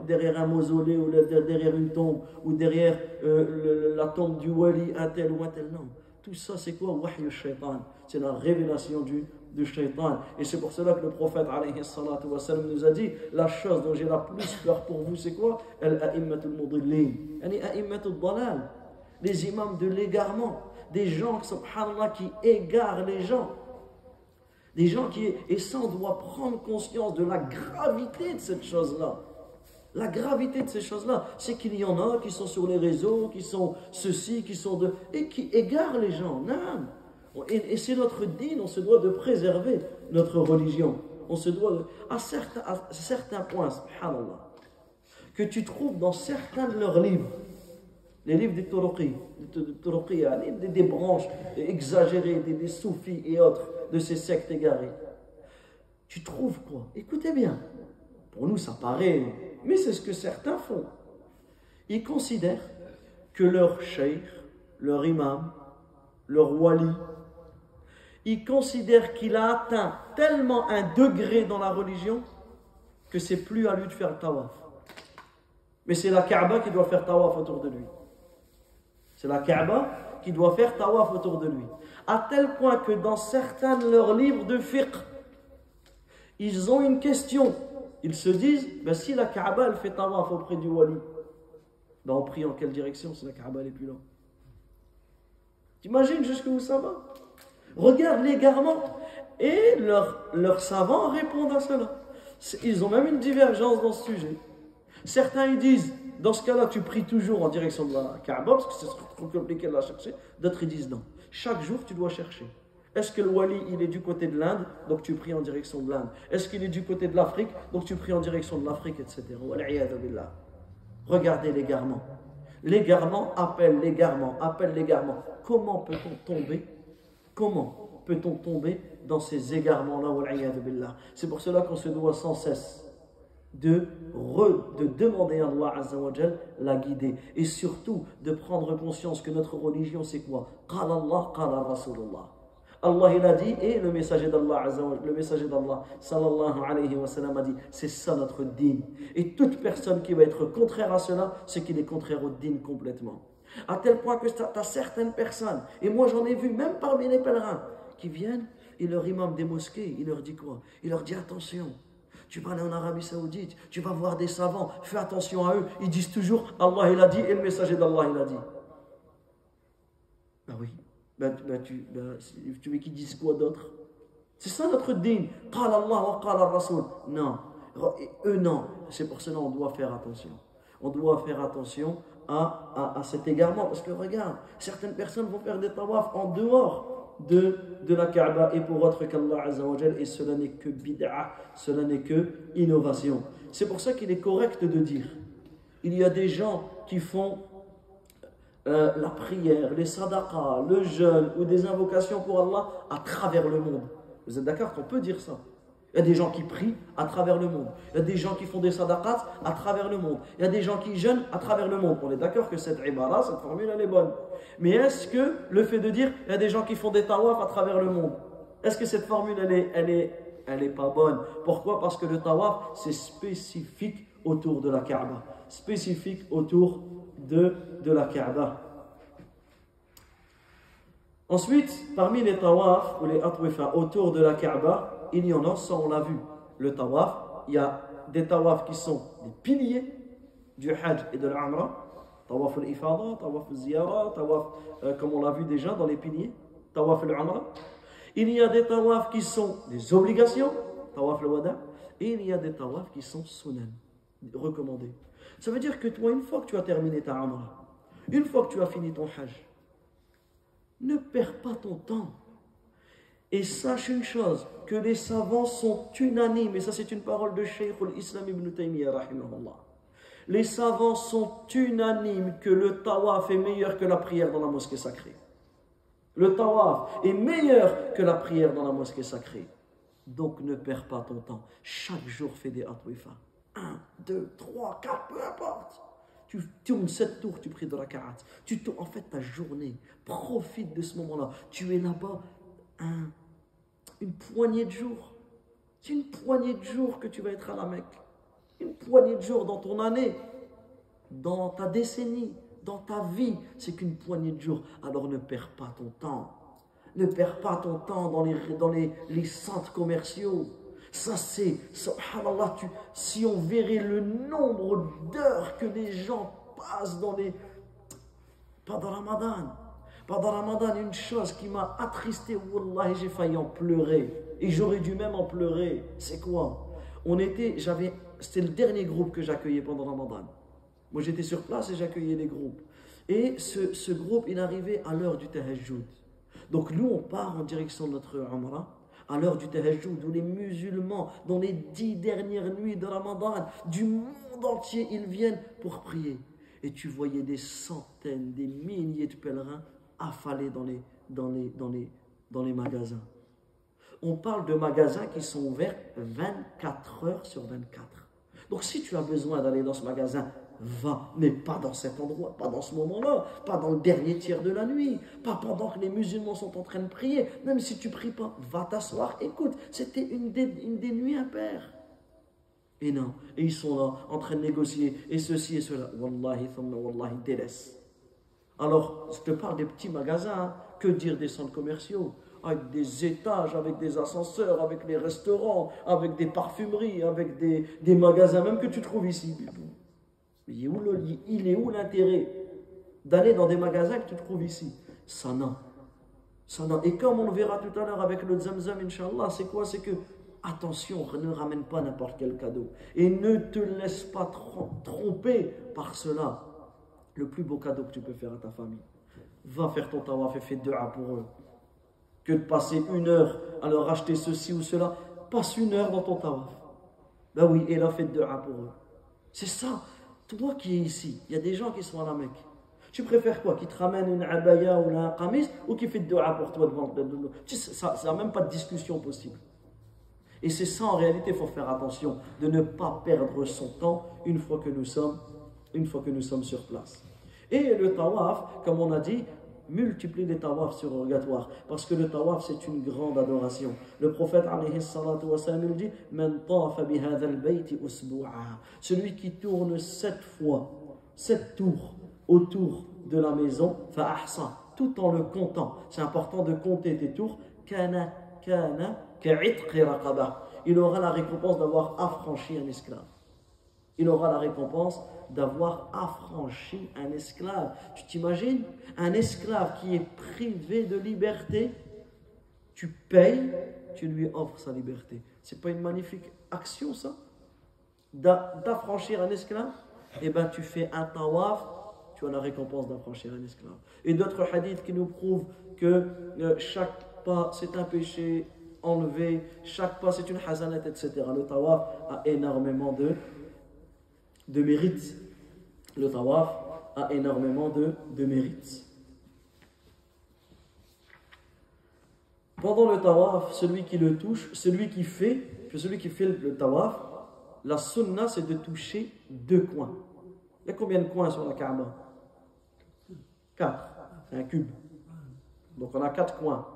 derrière un mausolée ou derrière une tombe ou derrière la tombe du wali, un tel ou un tel. Non. Tout ça, c'est quoi? Wahy shaitan. C'est la révélation du shaitan. Et c'est pour cela que le prophète alayhi salatu wa salam nous a dit, la chose dont j'ai la plus peur pour vous, c'est quoi? Al-a'immatul mudillin. Al-a'immatul dalal. Les imams de l'égarement. Des gens, subhanallah, qui égarent les gens. Des gens qui... Et ça, on doit prendre conscience de la gravité de cette chose-là. La gravité de ces choses-là, c'est qu'il y en a qui sont sur les réseaux, qui sont ceci, qui sont de... et qui égarent les gens. Non. Et c'est notre dîne, on se doit de préserver notre religion. On se doit, à certains points, subhanallah, que tu trouves dans certains de leurs livres, les livres des Turuqiyya, des branches exagérées, des soufis et autres, de ces sectes égarées. Tu trouves quoi? Écoutez bien. Pour nous, ça paraît, mais c'est ce que certains font. Ils considèrent que leur cheikh, leur imam, leur wali, ils considèrent qu'il a atteint tellement un degré dans la religion que c'est plus à lui de faire tawaf. Mais c'est la Kaaba qui doit faire tawaf autour de lui. C'est la Kaaba qui doit faire tawaf autour de lui. À tel point que dans certains de leurs livres de fiqh, ils ont une question. Ils se disent, ben si la Kaaba elle fait tawaf auprès du wali, ben on prie en quelle direction si la Kaaba elle est plus là? T'imagines jusqu'où ça va? Regarde l'égarement. Et leurs savants répondent à cela. Ils ont même une divergence dans ce sujet. Certains ils disent, dans ce cas-là, tu pries toujours en direction de la Kaaba, parce que c'est trop compliqué de la chercher. D'autres ils disent non. Chaque jour, tu dois chercher. Est-ce que le wali, il est du côté de l'Inde, donc tu pries en direction de l'Inde? Est-ce qu'il est du côté de l'Afrique, donc tu pries en direction de l'Afrique, etc. Regardez l'égarement. L'égarement appelle l'égarement, appelle l'égarement. Comment peut-on tomber? Comment peut-on tomber dans ces égarements-là? C'est pour cela qu'on se doit sans cesse de demander à Allah Azza wa Jal la guider. Et surtout de prendre conscience que notre religion c'est quoi? Qala Allah, qala Rasulullah. Allah il a dit et le messager d'Allah sallallahu alayhi wa sallam a dit, c'est ça notre dîn. Et toute personne qui va être contraire à cela, c'est qu'il est contraire au dîn complètement. À tel point que tu as certaines personnes, et moi j'en ai vu même parmi les pèlerins, qui viennent et leur imam des mosquées, il leur dit quoi? Il leur dit attention, tu vas aller en Arabie Saoudite, tu vas voir des savants, fais attention à eux, ils disent toujours Allah il a dit et le messager d'Allah il a dit. Ben oui. Tu veux qu'ils disent quoi d'autre? C'est ça notre dîn. Qala Allah wa qala Rasul. Non. Eux non. C'est pour cela qu'on doit faire attention. On doit faire attention à cet égarement. Parce que regarde, certaines personnes vont faire des tawafs en dehors de la Kaaba et pour autre qu'Allah Azza wa Jal. Et cela n'est que bid'a. Cela n'est que innovation. C'est pour ça qu'il est correct de dire. Il y a des gens qui font la prière, les sadaqas, le jeûne ou des invocations pour Allah à travers le monde. Vous êtes d'accord qu'on peut dire ça? Il y a des gens qui prient à travers le monde. Il y a des gens qui font des sadaqats à travers le monde. Il y a des gens qui jeûnent à travers le monde. On est d'accord que cette ibara, cette formule, elle est bonne. Mais est-ce que le fait de dire il y a des gens qui font des tawaf à travers le monde, est-ce que cette formule, elle est pas bonne? Pourquoi? Parce que le tawaf, c'est spécifique autour de la Kaaba. Spécifique autour de la Kaaba. Ensuite, parmi les tawaf ou les atwifa autour de la Kaaba, il y en a, ça on l'a vu. Le tawaf, il y a des tawafs qui sont des piliers du Hajj et de l'Umrah. Tawaf al-Ifada, tawaf al-Ziyara, tawaf, comme on l'a vu déjà dans les piliers, tawaf al-Umrah. Il y a des tawafs qui sont des obligations, tawaf al-Wada, et il y a des tawafs qui sont sunan, recommandés. Ça veut dire que toi, une fois que tu as terminé ta Umrah, une fois que tu as fini ton Hajj, ne perds pas ton temps. Et sache une chose, que les savants sont unanimes, et ça c'est une parole de Cheikh al-Islam ibn Taymiyyah, rahimahullah. Les savants sont unanimes que le tawaf est meilleur que la prière dans la mosquée sacrée. Le tawaf est meilleur que la prière dans la mosquée sacrée. Donc ne perds pas ton temps. Chaque jour fais des atwifa. 1, 2, 3, 4, peu importe. Tu tournes 7 tours, tu pries de raka'at. Tu tournes en fait ta journée. Profite de ce moment-là. Tu es là-bas une poignée de jours. C'est une poignée de jours que tu vas être à la Mecque. Une poignée de jours dans ton année, dans ta décennie, dans ta vie. C'est qu'une poignée de jours. Alors ne perds pas ton temps. Ne perds pas ton temps dans les centres commerciaux. Ça c'est, subhanallah, si on verrait le nombre d'heures que les gens passent pendant Ramadan. Pendant Ramadan, une chose qui m'a attristé, wallahi, j'ai failli en pleurer. Et j'aurais dû même en pleurer. C'est quoi? C'était le dernier groupe que j'accueillais pendant Ramadan. Moi j'étais sur place et j'accueillais les groupes. Et ce groupe, il arrivait à l'heure du tahajjud. Donc nous, on part en direction de notre Umrah à l'heure du tahajjud, où les musulmans, dans les 10 dernières nuits de Ramadan, du monde entier, ils viennent pour prier. Et tu voyais des centaines, des milliers de pèlerins affalés dans les magasins. On parle de magasins qui sont ouverts 24 heures sur 24. Donc si tu as besoin d'aller dans ce magasin, va, mais pas dans cet endroit, pas dans ce moment-là, pas dans le dernier tiers de la nuit, pas pendant que les musulmans sont en train de prier. Même si tu ne pries pas, va t'asseoir, écoute, c'était une des nuits impaires. Et non, et ils sont là, en train de négocier, et ceci et cela. Wallahi, thumma wallahi, délaisse. Alors, je te parle des petits magasins, hein. Que dire des centres commerciaux? Avec des étages, avec des ascenseurs, avec les restaurants, avec des parfumeries, avec des magasins, même que tu trouves ici. Il est où l'intérêt d'aller dans des magasins que tu trouves ici? Ça non. Et comme on le verra tout à l'heure avec le Zamzam, Inch'Allah, c'est quoi? C'est que, attention, ne ramène pas n'importe quel cadeau. Et ne te laisse pas tromper par cela. Le plus beau cadeau que tu peux faire à ta famille. Va faire ton tawaf et fais dua pour eux. Que de passer 1 heure à leur acheter ceci ou cela. Passe 1 heure dans ton tawaf. Ben oui, et là, fais dua pour eux. C'est ça. Toi qui es ici, il y a des gens qui sont à la Mecque. Tu préfères quoi? Qui te ramène une abaya ou un qamis ou qui fait de dua pour toi devant le... Ça n'a même pas de discussion possible. Et c'est ça en réalité, il faut faire attention de ne pas perdre son temps une fois que nous sommes sur place. Et le tawaf, comme on a dit, multiplie les tawafs surrogatoires parce que le tawaf c'est une grande adoration. Le prophète alayhi salatu wa salam dit man tafa bi hadha al-bayt usbu'a, celui qui tourne 7 tours autour de la maison, fa ahsa, tout en le comptant. C'est important de compter tes tours. Kana ka'itqi raqaba, il aura la récompense d'avoir affranchi un esclave. Il aura la récompense d'avoir affranchi un esclave. Tu t'imagines? Un esclave qui est privé de liberté, tu payes, tu lui offres sa liberté. C'est pas une magnifique action ça? D'affranchir un esclave? Eh bien tu fais un tawaf, tu as la récompense d'affranchir un esclave. Et d'autres hadiths qui nous prouvent que chaque pas c'est un péché enlevé, chaque pas c'est une hasanat, etc. Le tawaf a énormément de mérite. Le tawaf a énormément de mérite. Pendant le tawaf, celui qui le touche, celui qui fait que celui qui fait le tawaf, la sunna c'est de toucher 2 coins. Il y a combien de coins sur la Kaaba? 4. C'est un cube. Donc on a 4 coins.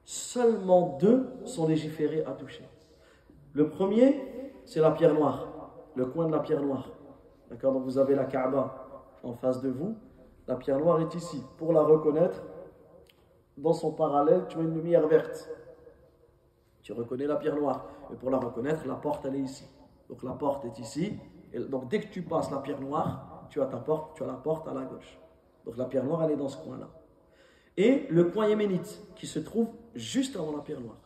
Seulement 2 sont légiférés à toucher. Le premier, c'est la pierre noire. Le coin de la pierre noire. D'accord? Donc vous avez la Kaaba en face de vous. La pierre noire est ici. Pour la reconnaître, dans son parallèle, tu as une lumière verte. Tu reconnais la pierre noire. Et pour la reconnaître, la porte, elle est ici. Donc la porte est ici. Et donc dès que tu passes la pierre noire, tu as ta porte, tu as la porte à la gauche. Donc la pierre noire, elle est dans ce coin-là. Et le coin yéménite, qui se trouve juste avant la pierre noire.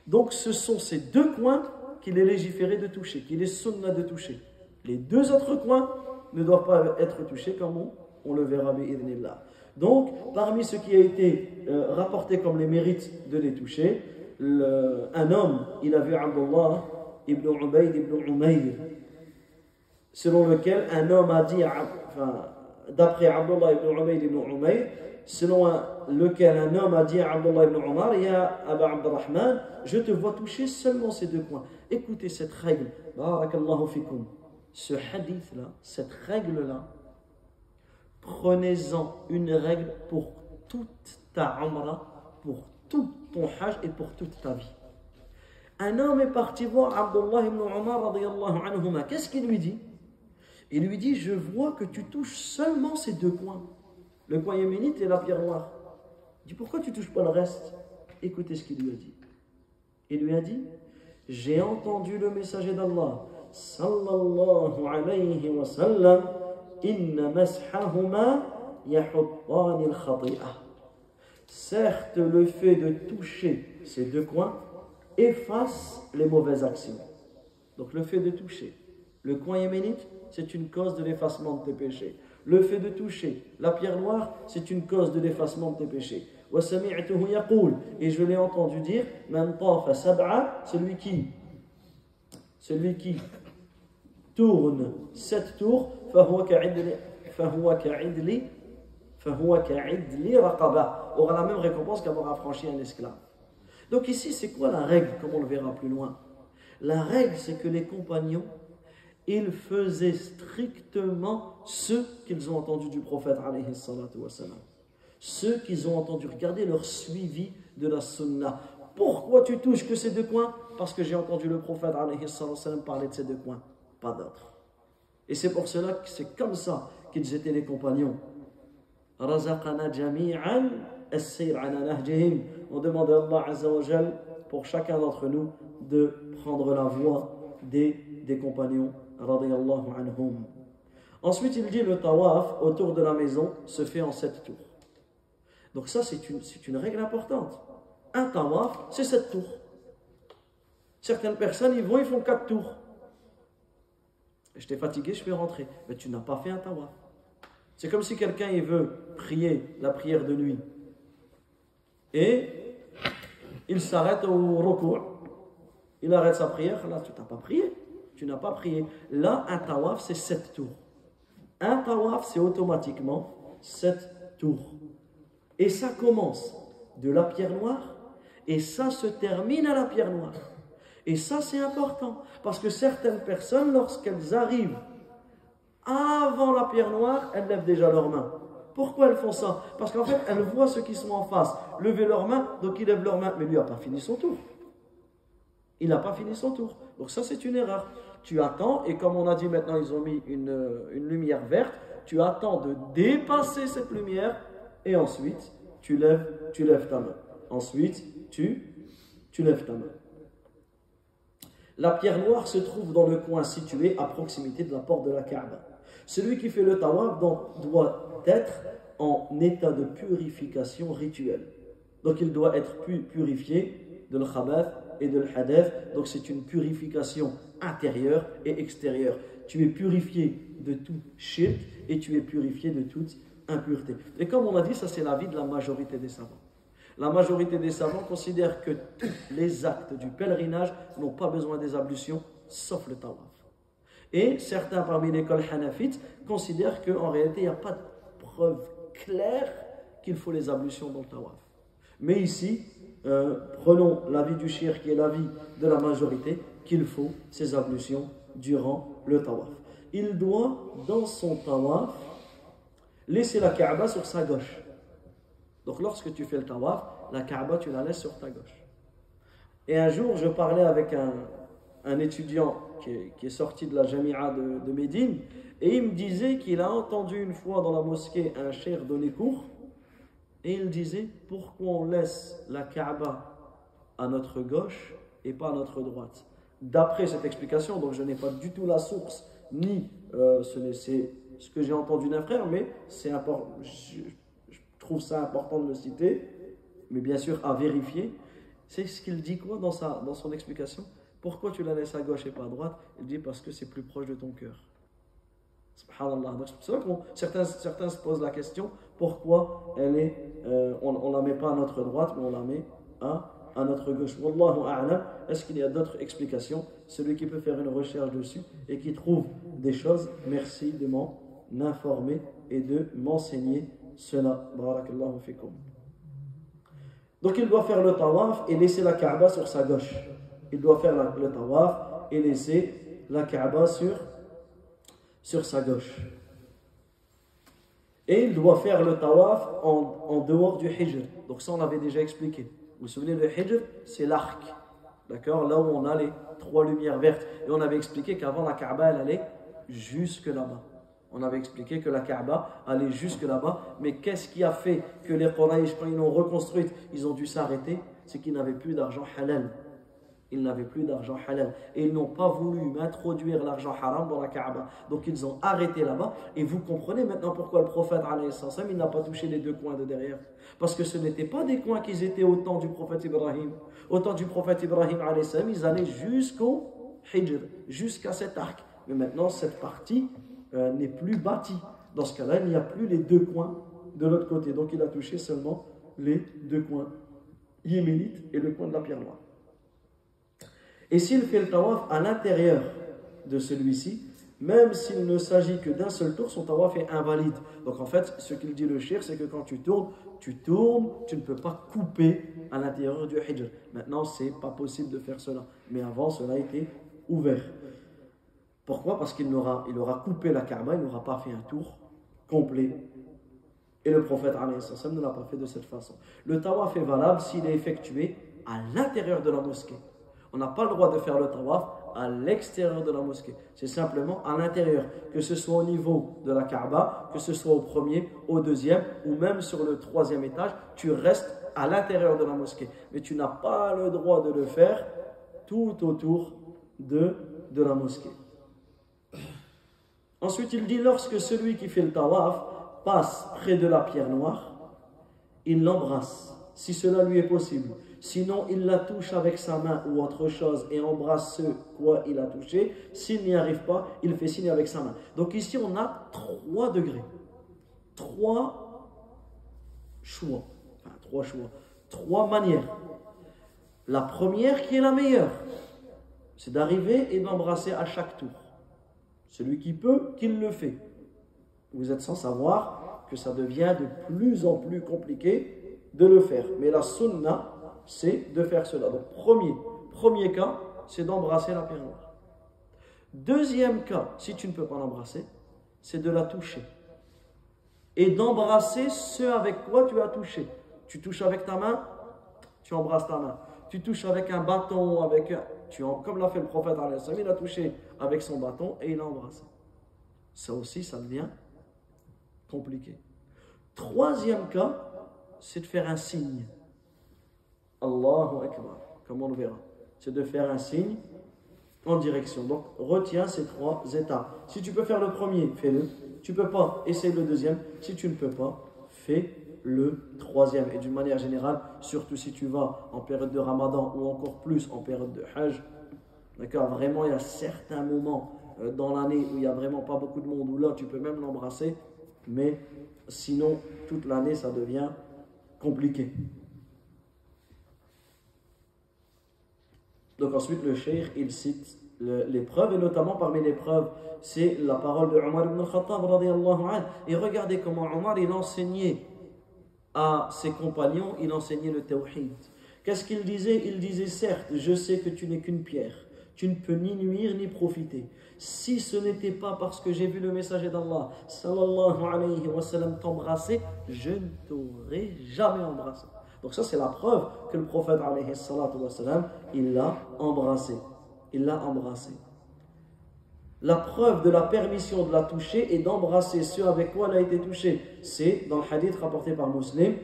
Donc ce sont ces 2 coins qu'il est légiféré de toucher, qu'il est sunna de toucher. Les 2 autres coins ne doivent pas être touchés comme on le verra bi'idhnillah. Donc, parmi ce qui a été rapporté comme les mérites de les toucher, un homme, il a vu Abdullah ibn Ubayd ibn Umayr, selon lequel un homme a dit, d'après Abdullah ibn Ubayd ibn Umayr, selon lequel un homme a dit à Abdullah ibn Umar, Ya Aba Abdurrahman, je te vois toucher seulement ces 2 coins. Écoutez cette règle, barakallahu fikum. Ce hadith-là, cette règle-là, prenez-en une règle pour toute ta umrah, pour tout ton hajj et pour toute ta vie. Un homme est parti voir Abdullah ibn Umar radiyallahu anhuma. Qu'est-ce qu'il lui dit? Il lui dit, je vois que tu touches seulement ces 2 coins. Le coin yéménite et la pierre noire. Il dit, pourquoi tu ne touches pas le reste? Écoutez ce qu'il lui a dit. Il lui a dit, j'ai entendu le messager d'Allah, sallallahu alayhi wa sallam, inna mashahuma yahuttani al-khati'ah. Certes, le fait de toucher ces 2 coins efface les mauvaises actions. Donc le fait de toucher le coin yéménite, c'est une cause de l'effacement de tes péchés. Le fait de toucher la pierre noire, c'est une cause de l'effacement de tes péchés. Et je l'ai entendu dire, celui qui tourne 7 tours, aura la même récompense qu'avoir affranchi un esclave. Donc ici, c'est quoi la règle, comme on le verra plus loin? La règle, c'est que les compagnons, ils faisaient strictement ce qu'ils ont entendu du prophète, alayhi salatu wassalam. Ceux qu'ils ont entendu. Regardez leur suivi de la sunna. Pourquoi tu touches que ces 2 coins? Parce que j'ai entendu le prophète, alayhi salatu wassalam, parler de ces 2 coins, pas d'autres. Et c'est pour cela que c'est comme ça qu'ils étaient les compagnons. Razaqana jami'an as-sayr ala nahjihim. On demande à Allah azza wa jal pour chacun d'entre nous de prendre la voie des compagnons radiyallahu anhum. Ensuite il dit, le tawaf autour de la maison se fait en 7 tours. Donc ça c'est une règle importante. Un tawaf c'est 7 tours. Certaines personnes ils font 4 tours. J'étais fatigué, je vais rentrer. Mais tu n'as pas fait un tawaf. C'est comme si quelqu'un il veut prier la prière de nuit et il s'arrête au recours. Il arrête sa prière, là tu n'as pas prié. Tu n'as pas prié. Là, un tawaf, c'est 7 tours. Un tawaf, c'est automatiquement 7 tours. Et ça commence de la pierre noire et ça se termine à la pierre noire. Et ça, c'est important. Parce que certaines personnes, lorsqu'elles arrivent avant la pierre noire, elles lèvent déjà leurs mains. Pourquoi elles font ça? Parce qu'en fait, elles voient ceux qui sont en face lever leurs mains, donc ils lèvent leurs mains. Mais lui n'a pas fini son tour. Il n'a pas fini son tour. Donc ça, c'est une erreur. Tu attends, et comme on a dit maintenant, ils ont mis une lumière verte, tu attends de dépasser cette lumière, et ensuite, tu lèves ta main. Ensuite, tu lèves ta main. La pierre noire se trouve dans le coin situé à proximité de la porte de la Kaaba. Celui qui fait le tawaf doit être en état de purification rituelle. Donc il doit être purifié de l'khabath et de l'hadath. Donc c'est une purification intérieure et extérieure. Tu es purifié de tout shirk et tu es purifié de toute impureté. Et comme on a dit, ça c'est l'avis de la majorité des savants. La majorité des savants considèrent que tous les actes du pèlerinage n'ont pas besoin des ablutions, sauf le tawaf. Et certains parmi l'école hanafite considèrent qu'en réalité, il n'y a pas de preuve claire qu'il faut les ablutions dans le tawaf. Mais ici, prenons l'avis du shir qui est l'avis de la majorité, qu'il faut ces ablutions durant le tawaf. Il doit, dans son tawaf, laisser la Kaaba sur sa gauche. Donc lorsque tu fais le tawaf, la Kaaba tu la laisses sur ta gauche. Et un jour, je parlais avec un étudiant qui est sorti de la Jamia de Médine, et il me disait qu'il a entendu une fois dans la mosquée un cheikh donner cours, et il disait pourquoi on laisse la Kaaba à notre gauche et pas à notre droite. D'après cette explication, donc je n'ai pas du tout la source, ni c'est ce que j'ai entendu d'un frère, mais c'est important, je trouve ça important de le citer, mais bien sûr à vérifier. C'est ce qu'il dit quoi dans son explication? Pourquoi tu la laisses à gauche et pas à droite? Il dit parce que c'est plus proche de ton cœur. Subhanallah. Donc c'est pour ça que certains se posent la question, pourquoi on ne la met pas à notre droite, mais on la met à notre gauche. Wallahu a'lam. Est-ce qu'il y a d'autres explications? Celui qui peut faire une recherche dessus et qui trouve des choses, merci de m'en informer et de m'enseigner cela. Barakallahu fikum. Donc il doit faire le tawaf et laisser la Kaaba sur sa gauche. Il doit faire le tawaf et laisser la Kaaba sur sa gauche. Et il doit faire le tawaf en dehors du hijr. Donc ça on l'avait déjà expliqué. Vous vous souvenez, le hijr, c'est l'arc. D'accord? Là où on a les 3 lumières vertes. Et on avait expliqué qu'avant la Kaaba, elle allait jusque là-bas. On avait expliqué que la Kaaba allait jusque là-bas. Mais qu'est-ce qui a fait que les Quraysh, quand ils l'ont reconstruite, ils ont dû s'arrêter? C'est qu'ils n'avaient plus d'argent halal. Ils n'avaient plus d'argent halal. Et ils n'ont pas voulu introduire l'argent haram dans la Kaaba. Donc ils ont arrêté là-bas. Et vous comprenez maintenant pourquoi le prophète, il n'a pas touché les 2 coins de derrière. Parce que ce n'étaient pas des coins qui étaient au temps du prophète Ibrahim. Au temps du prophète Ibrahim, ils allaient jusqu'au hijr, jusqu'à cet arc. Mais maintenant, cette partie n'est plus bâtie. Dans ce cas-là, il n'y a plus les 2 coins de l'autre côté. Donc il a touché seulement les 2 coins yéménites et le coin de la pierre noire. Et s'il fait le tawaf à l'intérieur de celui-ci, même s'il ne s'agit que d'un seul tour, son tawaf est invalide. Donc en fait, ce qu'il dit le shir, c'est que quand tu tournes, tu ne peux pas couper à l'intérieur du hijr. Maintenant, c'est pas possible de faire cela. Mais avant, cela était ouvert. Pourquoi? Parce qu'il aura coupé la Kaaba, il n'aura pas fait un tour complet. Et le prophète ne l'a pas fait de cette façon. Le tawaf est valable s'il est effectué à l'intérieur de la mosquée. On n'a pas le droit de faire le tawaf à l'extérieur de la mosquée. C'est simplement à l'intérieur. Que ce soit au niveau de la Kaaba, que ce soit au premier, au deuxième, ou même sur le 3e étage, tu restes à l'intérieur de la mosquée. Mais tu n'as pas le droit de le faire tout autour de la mosquée. Ensuite, il dit, lorsque celui qui fait le tawaf passe près de la pierre noire, il l'embrasse, si cela lui est possible. Sinon, il la touche avec sa main ou autre chose et embrasse ce quoi il a touché. S'il n'y arrive pas, il fait signe avec sa main. Donc ici, on a 3 degrés. 3 choix. Enfin, 3 choix. 3 manières. La première qui est la meilleure, c'est d'arriver et d'embrasser à chaque tour. Celui qui peut, qu'il le fait. Vous êtes sans savoir que ça devient de plus en plus compliqué de le faire. Mais la sunna, c'est de faire cela. Donc premier cas, c'est d'embrasser la pierre noire. Deuxième cas, si tu ne peux pas l'embrasser, c'est de la toucher. Et d'embrasser ce avec quoi tu as touché. Tu touches avec ta main, tu embrasses ta main. Tu touches avec un bâton, comme l'a fait le prophète, il a touché avec son bâton et il a embrassé. Ça aussi, ça devient compliqué. Troisième cas, c'est de faire un signe. Allahu Akbar, comme on le verra. C'est de faire un signe en direction. Donc, retiens ces 3 étapes. Si tu peux faire le premier, fais-le. Tu ne peux pas, essaye le deuxième. Si tu ne peux pas, fais le 3e. Et d'une manière générale, surtout si tu vas en période de Ramadan ou encore plus en période de Hajj, d'accord, vraiment, il y a certains moments dans l'année où il n'y a vraiment pas beaucoup de monde, où là, tu peux même l'embrasser, mais sinon, toute l'année, ça devient compliqué. Donc ensuite, le cheikh, il cite les preuves, et notamment parmi les preuves, c'est la parole de Omar ibn al-Khattab, radiyallahu anhu. Et regardez comment Omar, il enseignait à ses compagnons, il enseignait le tawhid. Qu'est-ce qu'il disait? Il disait, certes, je sais que tu n'es qu'une pierre. Tu ne peux ni nuire ni profiter. Si ce n'était pas parce que j'ai vu le messager d'Allah, sallallahu alayhi wa sallam, t'embrasser, je ne t'aurais jamais embrassé. Donc ça, c'est la preuve que le prophète, alayhi salatu wa sallam, il l'a embrassé. Il l'a embrassé. La preuve de la permission de la toucher et d'embrasser ceux avec quoi elle a été touchée, c'est dans le hadith rapporté par Muslim,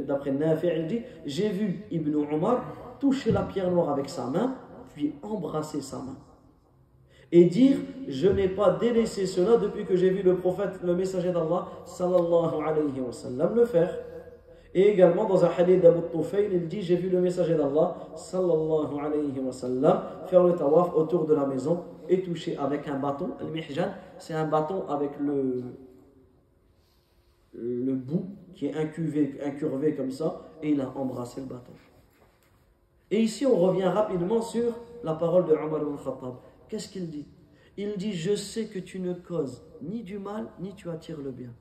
d'après Nafi', il dit, j'ai vu Ibn Omar toucher la pierre noire avec sa main, puis embrasser sa main. Et dire, je n'ai pas délaissé cela depuis que j'ai vu le prophète, le messager d'Allah, sallallahu alayhi wa sallam, le faire. Et également dans un hadith d'Abu Tufayl, il dit, j'ai vu le messager d'Allah, sallallahu alayhi wa sallam, faire le tawaf autour de la maison et toucher avec un bâton. Le mihjan, c'est un bâton avec le bout qui est incurvé comme ça, et il a embrassé le bâton. Et ici, on revient rapidement sur la parole de Omar ibn Khattab. Qu'est-ce qu'il dit? Il dit, je sais que tu ne causes ni du mal, ni tu attires le bien.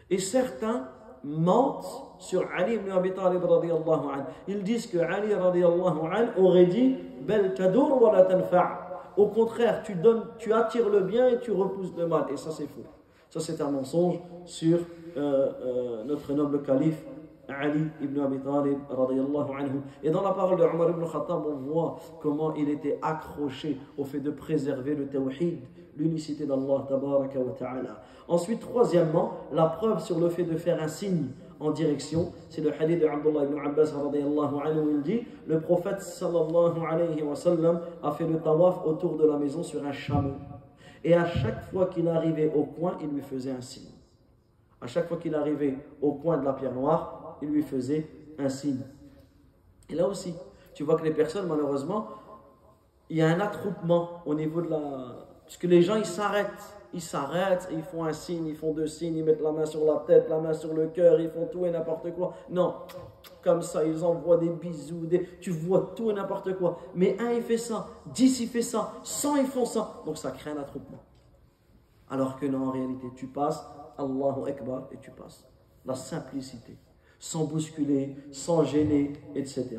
Et certains mentent sur Ali ibn Abi Talib radiyallahu anhu. Ils disent que Ali radiyallahu anhu aurait dit, bel tadur wa la tanfa'. Au contraire, tu attires le bien et tu repousses le mal. Et ça, c'est faux. Ça, c'est un mensonge sur notre noble calife Ali ibn Abi Talib radiyallahu anhu. Et dans la parole de Omar ibn Khattab, on voit comment il était accroché au fait de préserver le tawhid, l'unicité d'Allah tabaraka wa ta'ala. Ensuite, troisièmement, la preuve sur le fait de faire un signe en direction, c'est le hadith de Abdullah ibn Abbas radiyallahu anhu, où il dit, le prophète sallallahu alayhi wa sallam a fait le tawaf autour de la maison sur un chameau. Et à chaque fois qu'il arrivait au coin, il lui faisait un signe. À chaque fois qu'il arrivait au coin de la pierre noire, il lui faisait un signe. Et là aussi, tu vois que les personnes, malheureusement, il y a un attroupement au niveau de la... Parce que les gens, ils s'arrêtent, et ils font un signe, ils font deux signes, ils mettent la main sur la tête, la main sur le cœur, ils font tout et n'importe quoi. Non, comme ça, ils envoient des bisous, tu vois tout et n'importe quoi. Mais un, il fait ça, 10, il fait ça, 100, ils font ça. Donc ça crée un attroupement. Alors que non, en réalité, tu passes, Allahu Akbar, et tu passes. La simplicité. Sans bousculer, sans gêner, etc.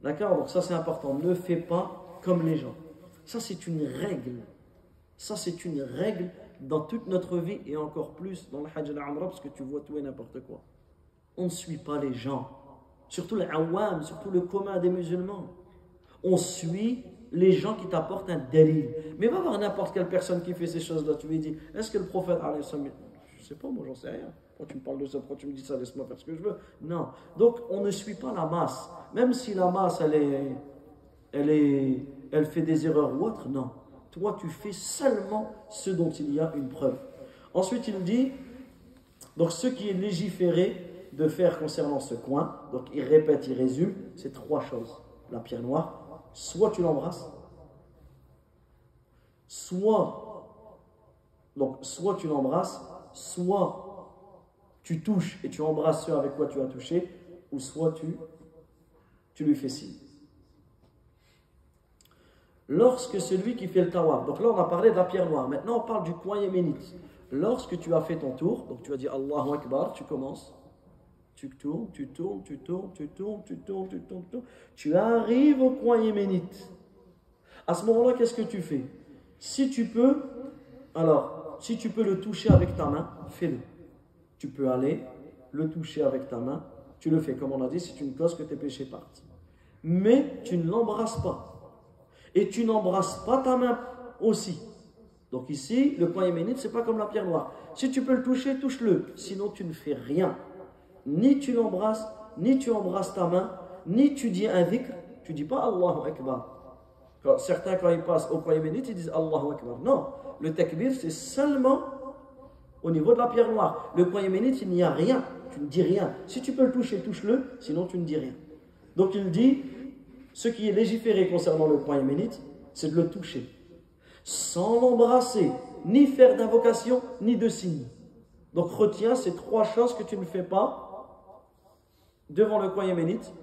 D'accord? Donc ça c'est important. Ne fais pas comme les gens. Ça c'est une règle. Ça c'est une règle dans toute notre vie et encore plus dans le Hajj al-Umrah parce que tu vois tout et n'importe quoi. On ne suit pas les gens. Surtout les awam, surtout le commun des musulmans. On suit les gens qui t'apportent un dalil. Mais va voir n'importe quelle personne qui fait ces choses-là. Tu lui dis, est-ce que le prophète, je sais pas, moi j'en sais rien. Pourquoi tu me parles de ça? Pourquoi tu me dis ça? Laisse-moi faire ce que je veux. Non. Donc, on ne suit pas la masse. Même si la masse, elle fait des erreurs ou autre, non. Toi, tu fais seulement ce dont il y a une preuve. Ensuite, il dit, donc ce qui est légiféré de faire concernant ce coin, donc il répète, il résume, c'est trois choses. La pierre noire, soit tu l'embrasses, soit tu l'embrasses, soit tu touches et tu embrasses ceux avec quoi tu as touché, ou soit tu lui fais signe. Lorsque celui qui fait le tawaf, donc là on a parlé de la pierre noire, maintenant on parle du coin yéménite. Lorsque tu as fait ton tour, donc tu as dit Allahu Akbar, tu commences, tu tournes, tu arrives au coin yéménite. À ce moment-là, qu'est-ce que tu fais? Si tu peux le toucher avec ta main, fais-le. Tu peux aller le toucher avec ta main, tu le fais comme on a dit, c'est une cause que tes péchés partent. Mais tu ne l'embrasses pas. Et tu n'embrasses pas ta main aussi. Donc ici, le coin yéménite, c'est pas comme la pierre noire. Si tu peux le toucher, touche-le. Sinon, tu ne fais rien. Ni tu l'embrasses, ni tu embrasses ta main, ni tu dis un dhikr. Tu dis pas Allahu Akbar. Certains, quand ils passent au coin yéménite, ils disent Allahu Akbar. Non, le takbir, c'est seulement au niveau de la pierre noire. Le coin yéménite, il n'y a rien. Tu ne dis rien. Si tu peux le toucher, touche-le. Sinon, tu ne dis rien. Donc, il dit, ce qui est légiféré concernant le coin yéménite, c'est de le toucher. Sans l'embrasser, ni faire d'invocation, ni de signe. Donc, retiens ces trois choses que tu ne fais pas devant le coin yéménite.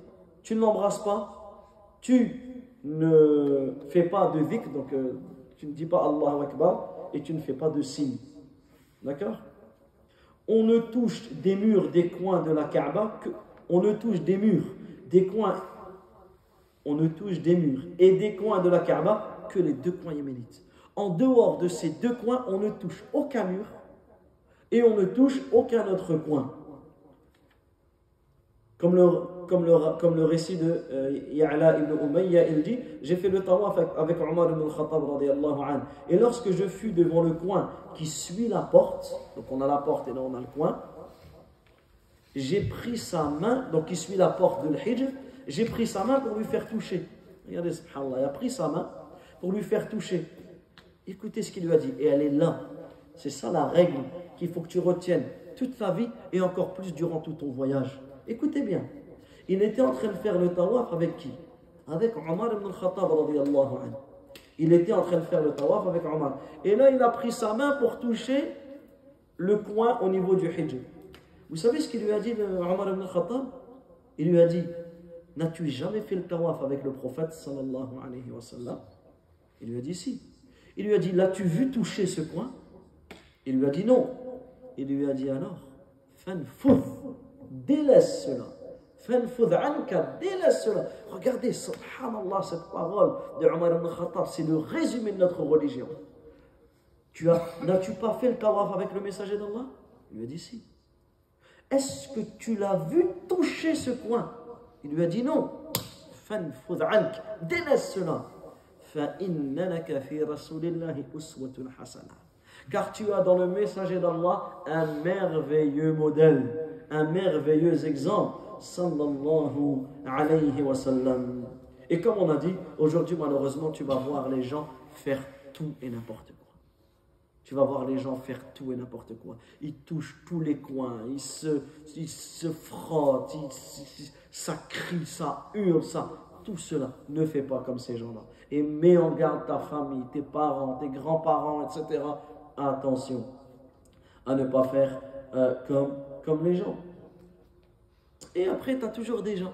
Tu ne l'embrasses pas. Tu ne fais pas de dhikr. Donc, tu ne dis pas Allahu Akbar. Et tu ne fais pas de signe. D'accord? On ne touche des murs, des coins de la Kaaba, on ne touche des murs, des coins on ne touche des murs et des coins de la Kaaba que les 2 coins yéménites. En dehors de ces 2 coins, on ne touche aucun mur et on ne touche aucun autre coin. Comme le récit de Ya'la ibn Umayya, il dit, j'ai fait le tawaf avec Omar ibn al-Khattab radiyallahu anhu. Et lorsque je fus devant le coin qui suit la porte, donc on a la porte et là on a le coin, j'ai pris sa main, donc qui suit la porte de l'Hijr, j'ai pris sa main pour lui faire toucher. Regardez, subhanallah, il a pris sa main pour lui faire toucher. Écoutez ce qu'il lui a dit, et elle est là. C'est ça la règle qu'il faut que tu retiennes toute ta vie et encore plus durant tout ton voyage. Écoutez bien, il était en train de faire le tawaf avec qui? Avec Omar ibn al-Khattab radiyallahu anhu. Il était en train de faire le tawaf avec Omar. Et là, il a pris sa main pour toucher le coin au niveau du Hijr. Vous savez ce qu'il lui a dit, Omar ibn al-Khattab? Il lui a dit, n'as-tu jamais fait le tawaf avec le prophète sallallahu alayhi wa sallam? Il lui a dit si. Il lui a dit, l'as-tu vu toucher ce coin? Il lui a dit non. Il lui a dit alors, fanfudh, délaisse cela. Fanfudh anka, délaisse cela. Regardez, subhanallah, cette parole de Omar ibn Khattab, c'est le résumé de notre religion. N'as-tu pas fait le tawaf avec le messager d'Allah? Il lui a dit si. Est-ce que tu l'as vu toucher ce coin? Il lui a dit non. Fanfudh anka, délaisse cela. فَإِنَّ لَكَ فِي رَسُولِ اللَّهِ أُسْوَةٌ حَسَنَةٌ. Car tu as dans le messager d'Allah un merveilleux modèle, un merveilleux exemple, sallallahu alayhi wa sallam. Et comme on a dit, aujourd'hui malheureusement tu vas voir les gens faire tout et n'importe quoi. Tu vas voir les gens faire tout et n'importe quoi. Ils touchent tous les coins, ils se frottent, ça crie, ça hurle, ça. Tout cela, ne fais pas comme ces gens-là. Et mets en garde ta famille, tes parents, tes grands-parents, etc. Attention à ne pas faire comme les gens. Et après, tu as toujours des gens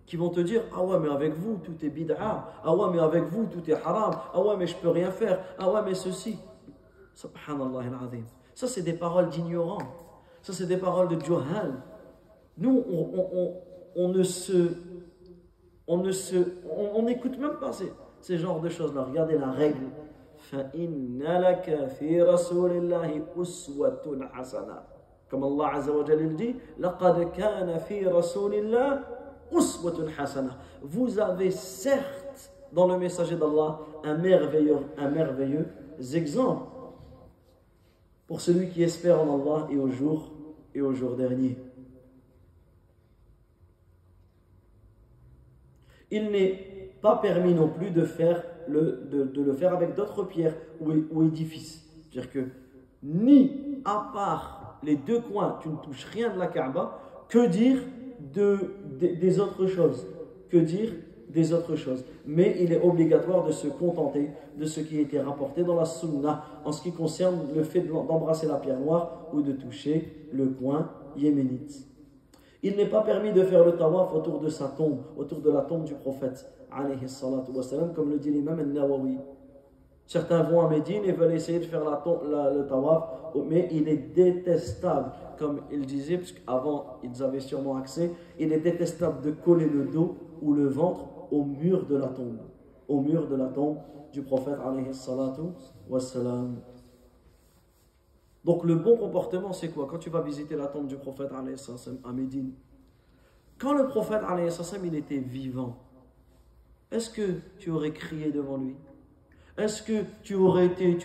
qui vont te dire, ah ouais, mais avec vous, tout est bid'a. Ah ouais, mais avec vous, tout est haram. Ah ouais, mais je peux rien faire. Ah ouais, mais ceci. Subhanallah al-azim. Ça, c'est des paroles d'ignorants. Ça, c'est des paroles de juhal. Nous, on n'écoute même pas ces genres de choses-là. Regardez la règle. فَإِنَّ لَكَ فِي رَسُولِ اللَّهِ أُسْوَةٌ حَسَنَةٌ. Comme Allah Azza wa Jalla dit, لَقَدْ كَانَ فِي رَسُولِ اللَّهِ أُسْوَةٌ حَسَنَةٌ. Vous avez certes dans le messager d'Allah un merveilleux exemple pour celui qui espère en Allah et au jour dernier. Il n'est pas permis non plus de le faire avec d'autres pierres ou édifices. C'est-à-dire que ni à part les 2 coins, tu ne touches rien de la Kaaba, que dire des autres choses? Que dire des autres choses? Mais il est obligatoire de se contenter de ce qui a été rapporté dans la Sunna en ce qui concerne le fait d'embrasser la pierre noire ou de toucher le coin yéménite. Il n'est pas permis de faire le tawaf autour de sa tombe, autour de la tombe du prophète, alayhi salatu wassalam, comme le dit l'imam al-Nawawi. Certains vont à Médine et veulent essayer de faire le tawaf, mais il est détestable, comme il disait, parce qu'avant ils avaient sûrement accès, il est détestable de coller le dos ou le ventre au mur de la tombe du prophète, alayhi salatu wassalam. Donc le bon comportement c'est quoi? Quand tu vas visiter la tombe du prophète à Médine, quand le prophète il était vivant, est-ce que tu aurais crié devant lui? Est-ce que tu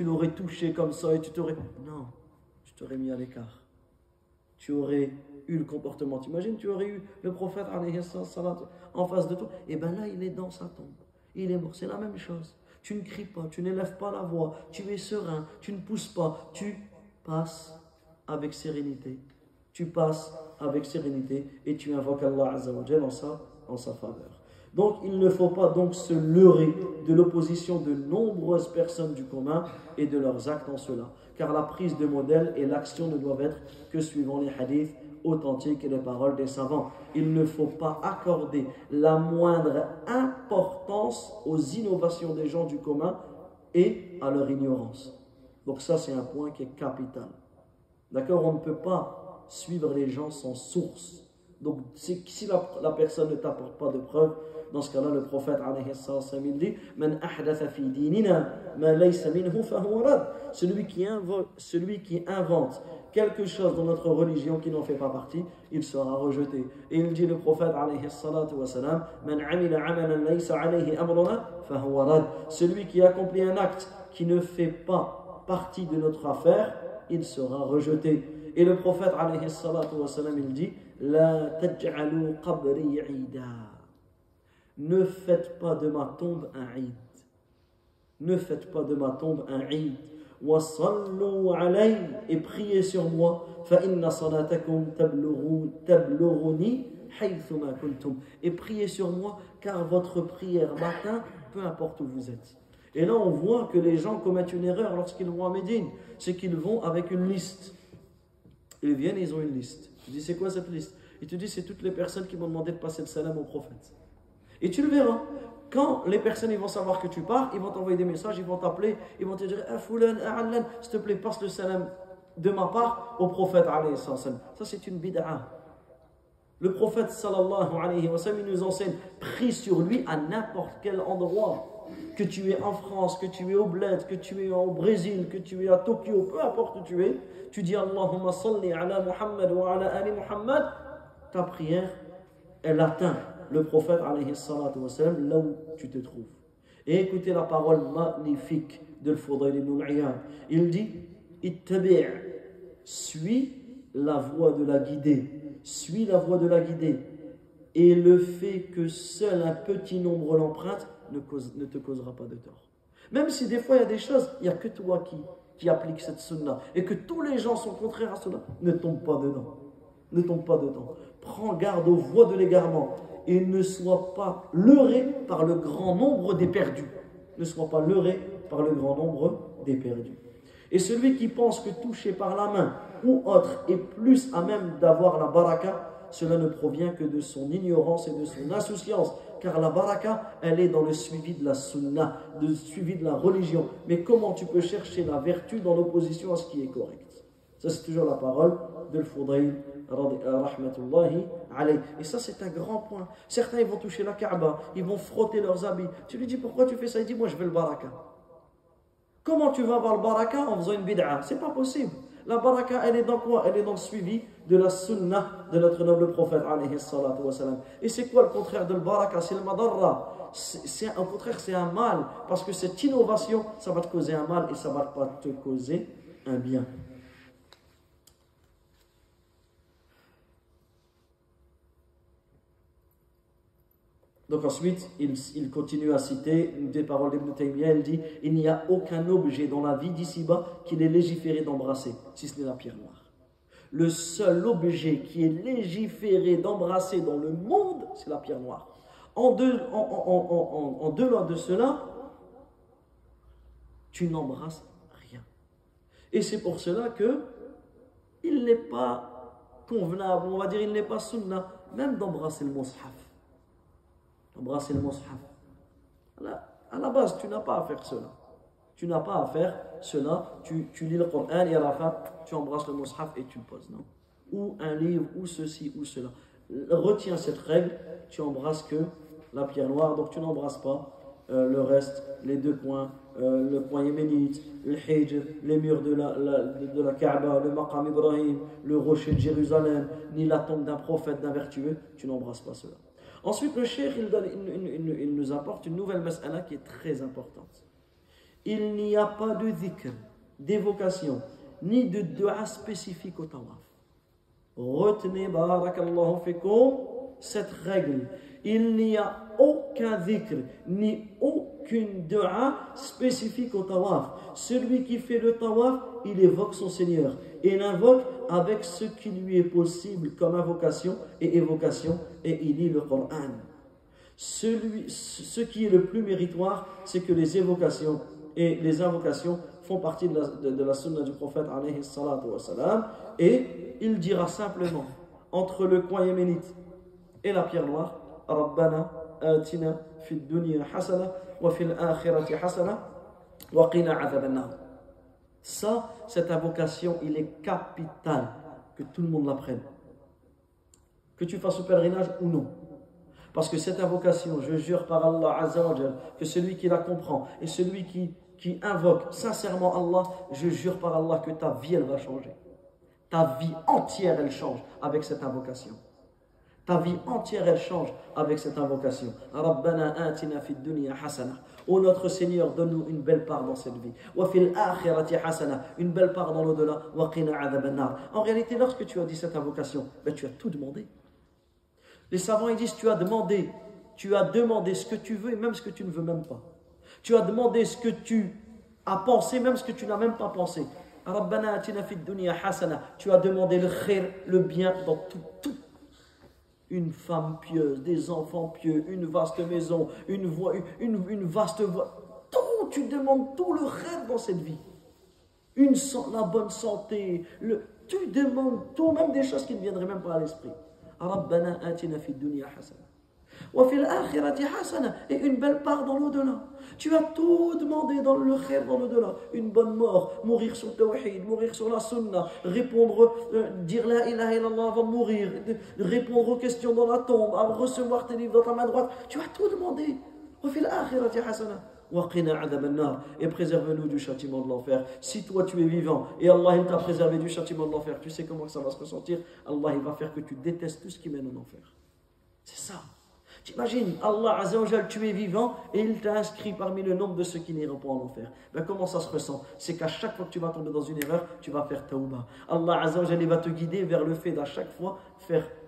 l'aurais touché comme ça et tu t'aurais... Non, tu t'aurais mis à l'écart. Tu aurais eu le comportement. T'imagines, tu aurais eu le prophète en face de toi. Et bien là, il est dans sa tombe. Il est mort. C'est la même chose. Tu ne cries pas, tu n'élèves pas la voix, tu es serein, tu ne pousses pas, tu passes avec sérénité. Tu passes avec sérénité et tu invoques Allah Azza wa Jalla en sa faveur. Donc il ne faut pas donc se leurrer de l'opposition de nombreuses personnes du commun et de leurs actes en cela. Car la prise de modèle et l'action ne doivent être que suivant les hadiths authentiques et les paroles des savants. Il ne faut pas accorder la moindre importance aux innovations des gens du commun et à leur ignorance. Donc ça c'est un point qui est capital. D'accord? On ne peut pas suivre les gens sans source. Donc si la personne ne t'apporte pas de preuves, dans ce cas-là, le prophète alayhi salam il dit Man ahdatha fi dinina ma laysa minhu fahuwa rad. Celui qui invente quelque chose dans notre religion qui n'en fait pas partie, il sera rejeté. Et il dit le prophète alayhi salam Man amila amalan laysa alayhi amruna fahuwa rad. Celui qui accomplit un acte qui ne fait pas partie de notre affaire, il sera rejeté. Et le prophète alayhi salam il dit La taj'alu qabri 'ida. Ne faites pas de ma tombe un Eid. Ne faites pas de ma tombe un Eid. Wa sallu alayhi, et priez sur moi. Fa inna salatakum tablughuni haythuma kuntum. Et priez sur moi, car votre prière matin, peu importe où vous êtes. Et là, on voit que les gens commettent une erreur lorsqu'ils vont à Médine. C'est qu'ils vont avec une liste. Ils viennent, ils ont une liste. Tu dis, c'est quoi cette liste? Ils te disent, c'est toutes les personnes qui m'ont demandé de passer le salam au prophète. Et tu le verras. Quand les personnes ils vont savoir que tu pars, ils vont t'envoyer des messages, ils vont t'appeler, ils vont te dire ah, Foulan, ah, Allan, s'il te plaît, passe le salam de ma part au prophète. Ça, c'est une bid'a. Le prophète sallallahu alayhi wa sallam, il nous enseigne prie sur lui à n'importe quel endroit. Que tu es en France, que tu es au Bled, que tu es au Brésil, que tu es à Tokyo, peu importe où tu es, tu dis Allahumma salli ala Muhammad wa ala ali Muhammad, ta prière, elle atteint le prophète alayhi salatu wa sallam là où tu te trouves. Et écoutez la parole magnifique de Fudayl ibn Iyad. Il dit Ittabi', suis la voie de la guidée, suis la voie de la guidée. Et le fait que seul un petit nombre l'emprunte ne te causera pas de tort. Même si des fois il y a des choses, il n'y a que toi qui appliques cette sunna et que tous les gens sont contraires à cela, ne tombe pas dedans. Ne tombe pas dedans. Prends garde aux voies de l'égarement et ne sois pas leurré par le grand nombre des perdus. Ne sois pas leurré par le grand nombre des perdus. Et celui qui pense que toucher par la main ou autre est plus à même d'avoir la baraka, cela ne provient que de son ignorance et de son insouciance. Car la baraka, elle est dans le suivi de la sunna, le suivi de la religion. Mais comment tu peux chercher la vertu dans l'opposition à ce qui est correct? Ça, c'est toujours la parole de Fudayl, rahmatullahi alayhi. Et ça, c'est un grand point. Certains, ils vont toucher la Kaaba, ils vont frotter leurs habits. Tu lui dis, pourquoi tu fais ça? Il dit, moi, je veux le baraka. Comment tu vas avoir le baraka en faisant une bid'a? C'est pas possible. La baraka, elle est dans quoi? Elle est dans le suivi de la sunna de notre noble prophète alayhi salatu wa salam. Et c'est quoi le contraire de le baraka? C'est le madarra. Au contraire, c'est un mal. Parce que cette innovation, ça va te causer un mal et ça va pas te causer un bien. Donc ensuite, il continue à citer des paroles d'Ibn Taymiyyah. Il dit il n'y a aucun objet dans la vie d'ici-bas qu'il est légiféré d'embrasser, si ce n'est la pierre noire. Le seul objet qui est légiféré d'embrasser dans le monde, c'est la pierre noire. En delà de cela, tu n'embrasses rien. Et c'est pour cela que il n'est pas convenable, on va dire, il n'est pas sunnah, même d'embrasser le mushaf. Embrasser le mushaf. À la base, tu n'as pas à faire cela. Tu n'as pas à faire cela. Tu lis le Coran et à la fin, tu embrasses le mushaf et tu le poses, non? Ou un livre, ou ceci, ou cela. Retiens cette règle, tu embrasses que la pierre noire, donc tu n'embrasses pas le reste, les deux coins, le coin yéménite, le Hijr, les murs de la Kaaba, le Maqam Ibrahim, le rocher de Jérusalem, ni la tombe d'un prophète, d'un vertueux, tu n'embrasses pas cela. Ensuite, le cheikh, il nous apporte une nouvelle mas'ala qui est très importante. Il n'y a pas de dhikr, d'évocation, ni de dua spécifique au tawaf. Retenez, barakallahu fikum, cette règle. Il n'y a aucun dhikr, ni aucune dua spécifique au tawaf. Celui qui fait le tawaf, il évoque son Seigneur. Et il invoque avec ce qui lui est possible comme invocation et évocation, et il lit le Coran. Ce qui est le plus méritoire, c'est que les évocations et les invocations font partie de la sunna du prophète alayhi salatu wa salam, et il dira simplement entre le coin yéménite et la pierre noire Rabbana atina fid dunya hasana wa fil akhirati hasana wa qina adhaban nar. Ça, cette invocation, il est capital que tout le monde l'apprenne. que tu fasses le pèlerinage ou non. Parce que cette invocation, je jure par Allah Azza wa Jal, que celui qui la comprend et celui qui invoque sincèrement Allah, je jure par Allah que ta vie, elle va changer. Ta vie entière, elle change avec cette invocation. Ta vie entière, elle change avec cette invocation. Rabbana atina fid dunya hasana. Oh notre Seigneur, donne-nous une belle part dans cette vie. Wa fil akhirati hasana. Une belle part dans l'au-delà. Wa qina adhaban nar. En réalité, lorsque tu as dit cette invocation, ben, tu as tout demandé. Les savants ils disent tu as demandé ce que tu veux et même ce que tu ne veux même pas. Tu as demandé ce que tu as pensé, même ce que tu n'as même pas pensé. Rabbana atina fid dunya hasana. Tu as demandé le khair, le bien dans tout. Une femme pieuse, des enfants pieux, une vaste maison, une vaste voie. Tout, tu demandes tout le khair dans cette vie. La bonne santé, tu demandes tout, même des choses qui ne viendraient même pas à l'esprit. Rabbana atina fid dunya hasana. Wa fil akhirati hasana. Et une belle part dans l'au-delà. Tu as tout demandé dans le khair, dans l'au-delà. Une bonne mort, mourir sur le tawhid, mourir sur la sunna, répondre, dire la ilaha illallah avant de mourir, répondre aux questions dans la tombe, recevoir tes livres dans ta main droite. Tu as tout demandé. Wa fil akhirati hasana. Wa qina adhaban nar. Et préserve-nous du châtiment de l'enfer. Si toi tu es vivant et Allah il t'a préservé du châtiment de l'enfer, tu sais comment ça va se ressentir. Allah il va faire que tu détestes tout ce qui mène en enfer. C'est ça. T'imagines, Allah Azza wa Jal, tu es vivant et il t'a inscrit parmi le nombre de ceux qui n'iront pas en enfer. Ben, comment ça se ressent? C'est qu'à chaque fois que tu vas tomber dans une erreur, tu vas faire tawbah. Allah Azza wa Jal va te guider vers le fait d'à chaque fois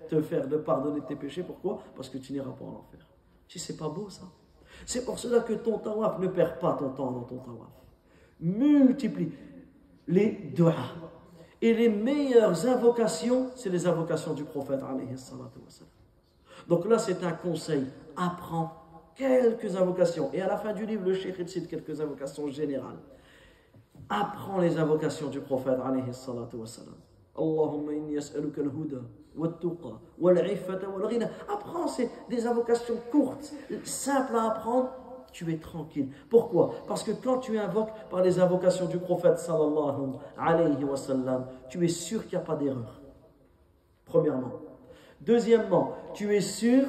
te faire de pardonner tes péchés. Pourquoi? Parce que tu n'iras pas en enfer. Si c'est pas beau ça. C'est pour cela que ton tawaf, ne perds pas ton temps dans ton tawaf. Multiplie les du'a. Et les meilleures invocations, c'est les invocations du prophète alayhi salatu wa sallam. Donc là, c'est un conseil. Apprends quelques invocations. Et à la fin du livre, le cheikh cite quelques invocations générales. Apprends les invocations du prophète alayhi salatu wa sallam. Allahumma inni as'aluka al-huda wal-tuqa wal-'iffata wal-ghina. Apprends, c'est des invocations courtes, simples à apprendre. Tu es tranquille. Pourquoi? Parce que quand tu invoques par les invocations du prophète sallallahu alayhi wa sallam, tu es sûr qu'il n'y a pas d'erreur. Premièrement. Deuxièmement, tu es sûr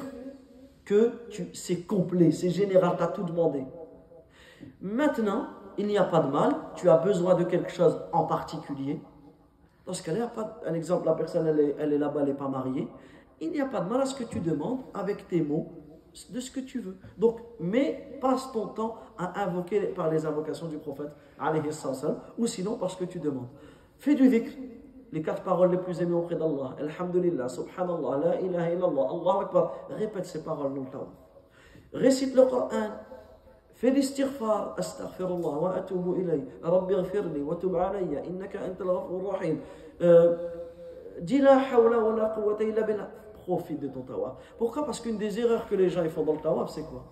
que c'est complet, c'est général, tu as tout demandé. Maintenant, il n'y a pas de mal, tu as besoin de quelque chose en particulier. Dans ce cas-là, il n'y a pas, un exemple, la personne elle est là-bas, elle n'est pas mariée. Il n'y a pas de mal à ce que tu demandes avec tes mots de ce que tu veux. Donc, mais passe ton temps à invoquer par les invocations du prophète, alayhi sallam, ou sinon parce que tu demandes. Fais du dhikr. Les 4 paroles les plus aimées auprès d'Allah. Alhamdulillah, subhanallah, la ilaha illallah, Allahu Akbar. Répète ces paroles dans le tawaf. Récite le Coran. Fais l'istighfar. Astaghfirullah wa atubu ilayh. Rabbi ghfirli wa tub alayya. Innaka antal ghafur rahim. Dis la hawla wa la quwwata illa billah. Profite de ton tawaf. Pourquoi? Parce qu'une des erreurs que les gens font dans le tawaf, c'est quoi?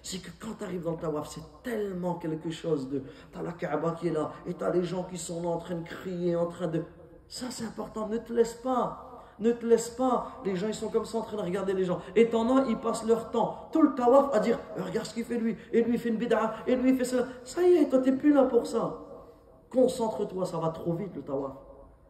C'est que quand tu arrives dans le tawaf, c'est tellement quelque chose de... Tu as la Kaaba qui est là, et tu as les gens qui sont là en train de crier, en train de... Ça, c'est important. Ne te laisse pas. Ne te laisse pas. Les gens, ils sont comme ça en train de regarder les gens. Et t'en as, ils passent leur temps, tout le tawaf, à dire regarde ce qu'il fait lui. Et lui, il fait une bid'a. Et lui, il fait cela. Ça y est, toi, t'es plus là pour ça. Concentre-toi, ça va trop vite, le tawaf.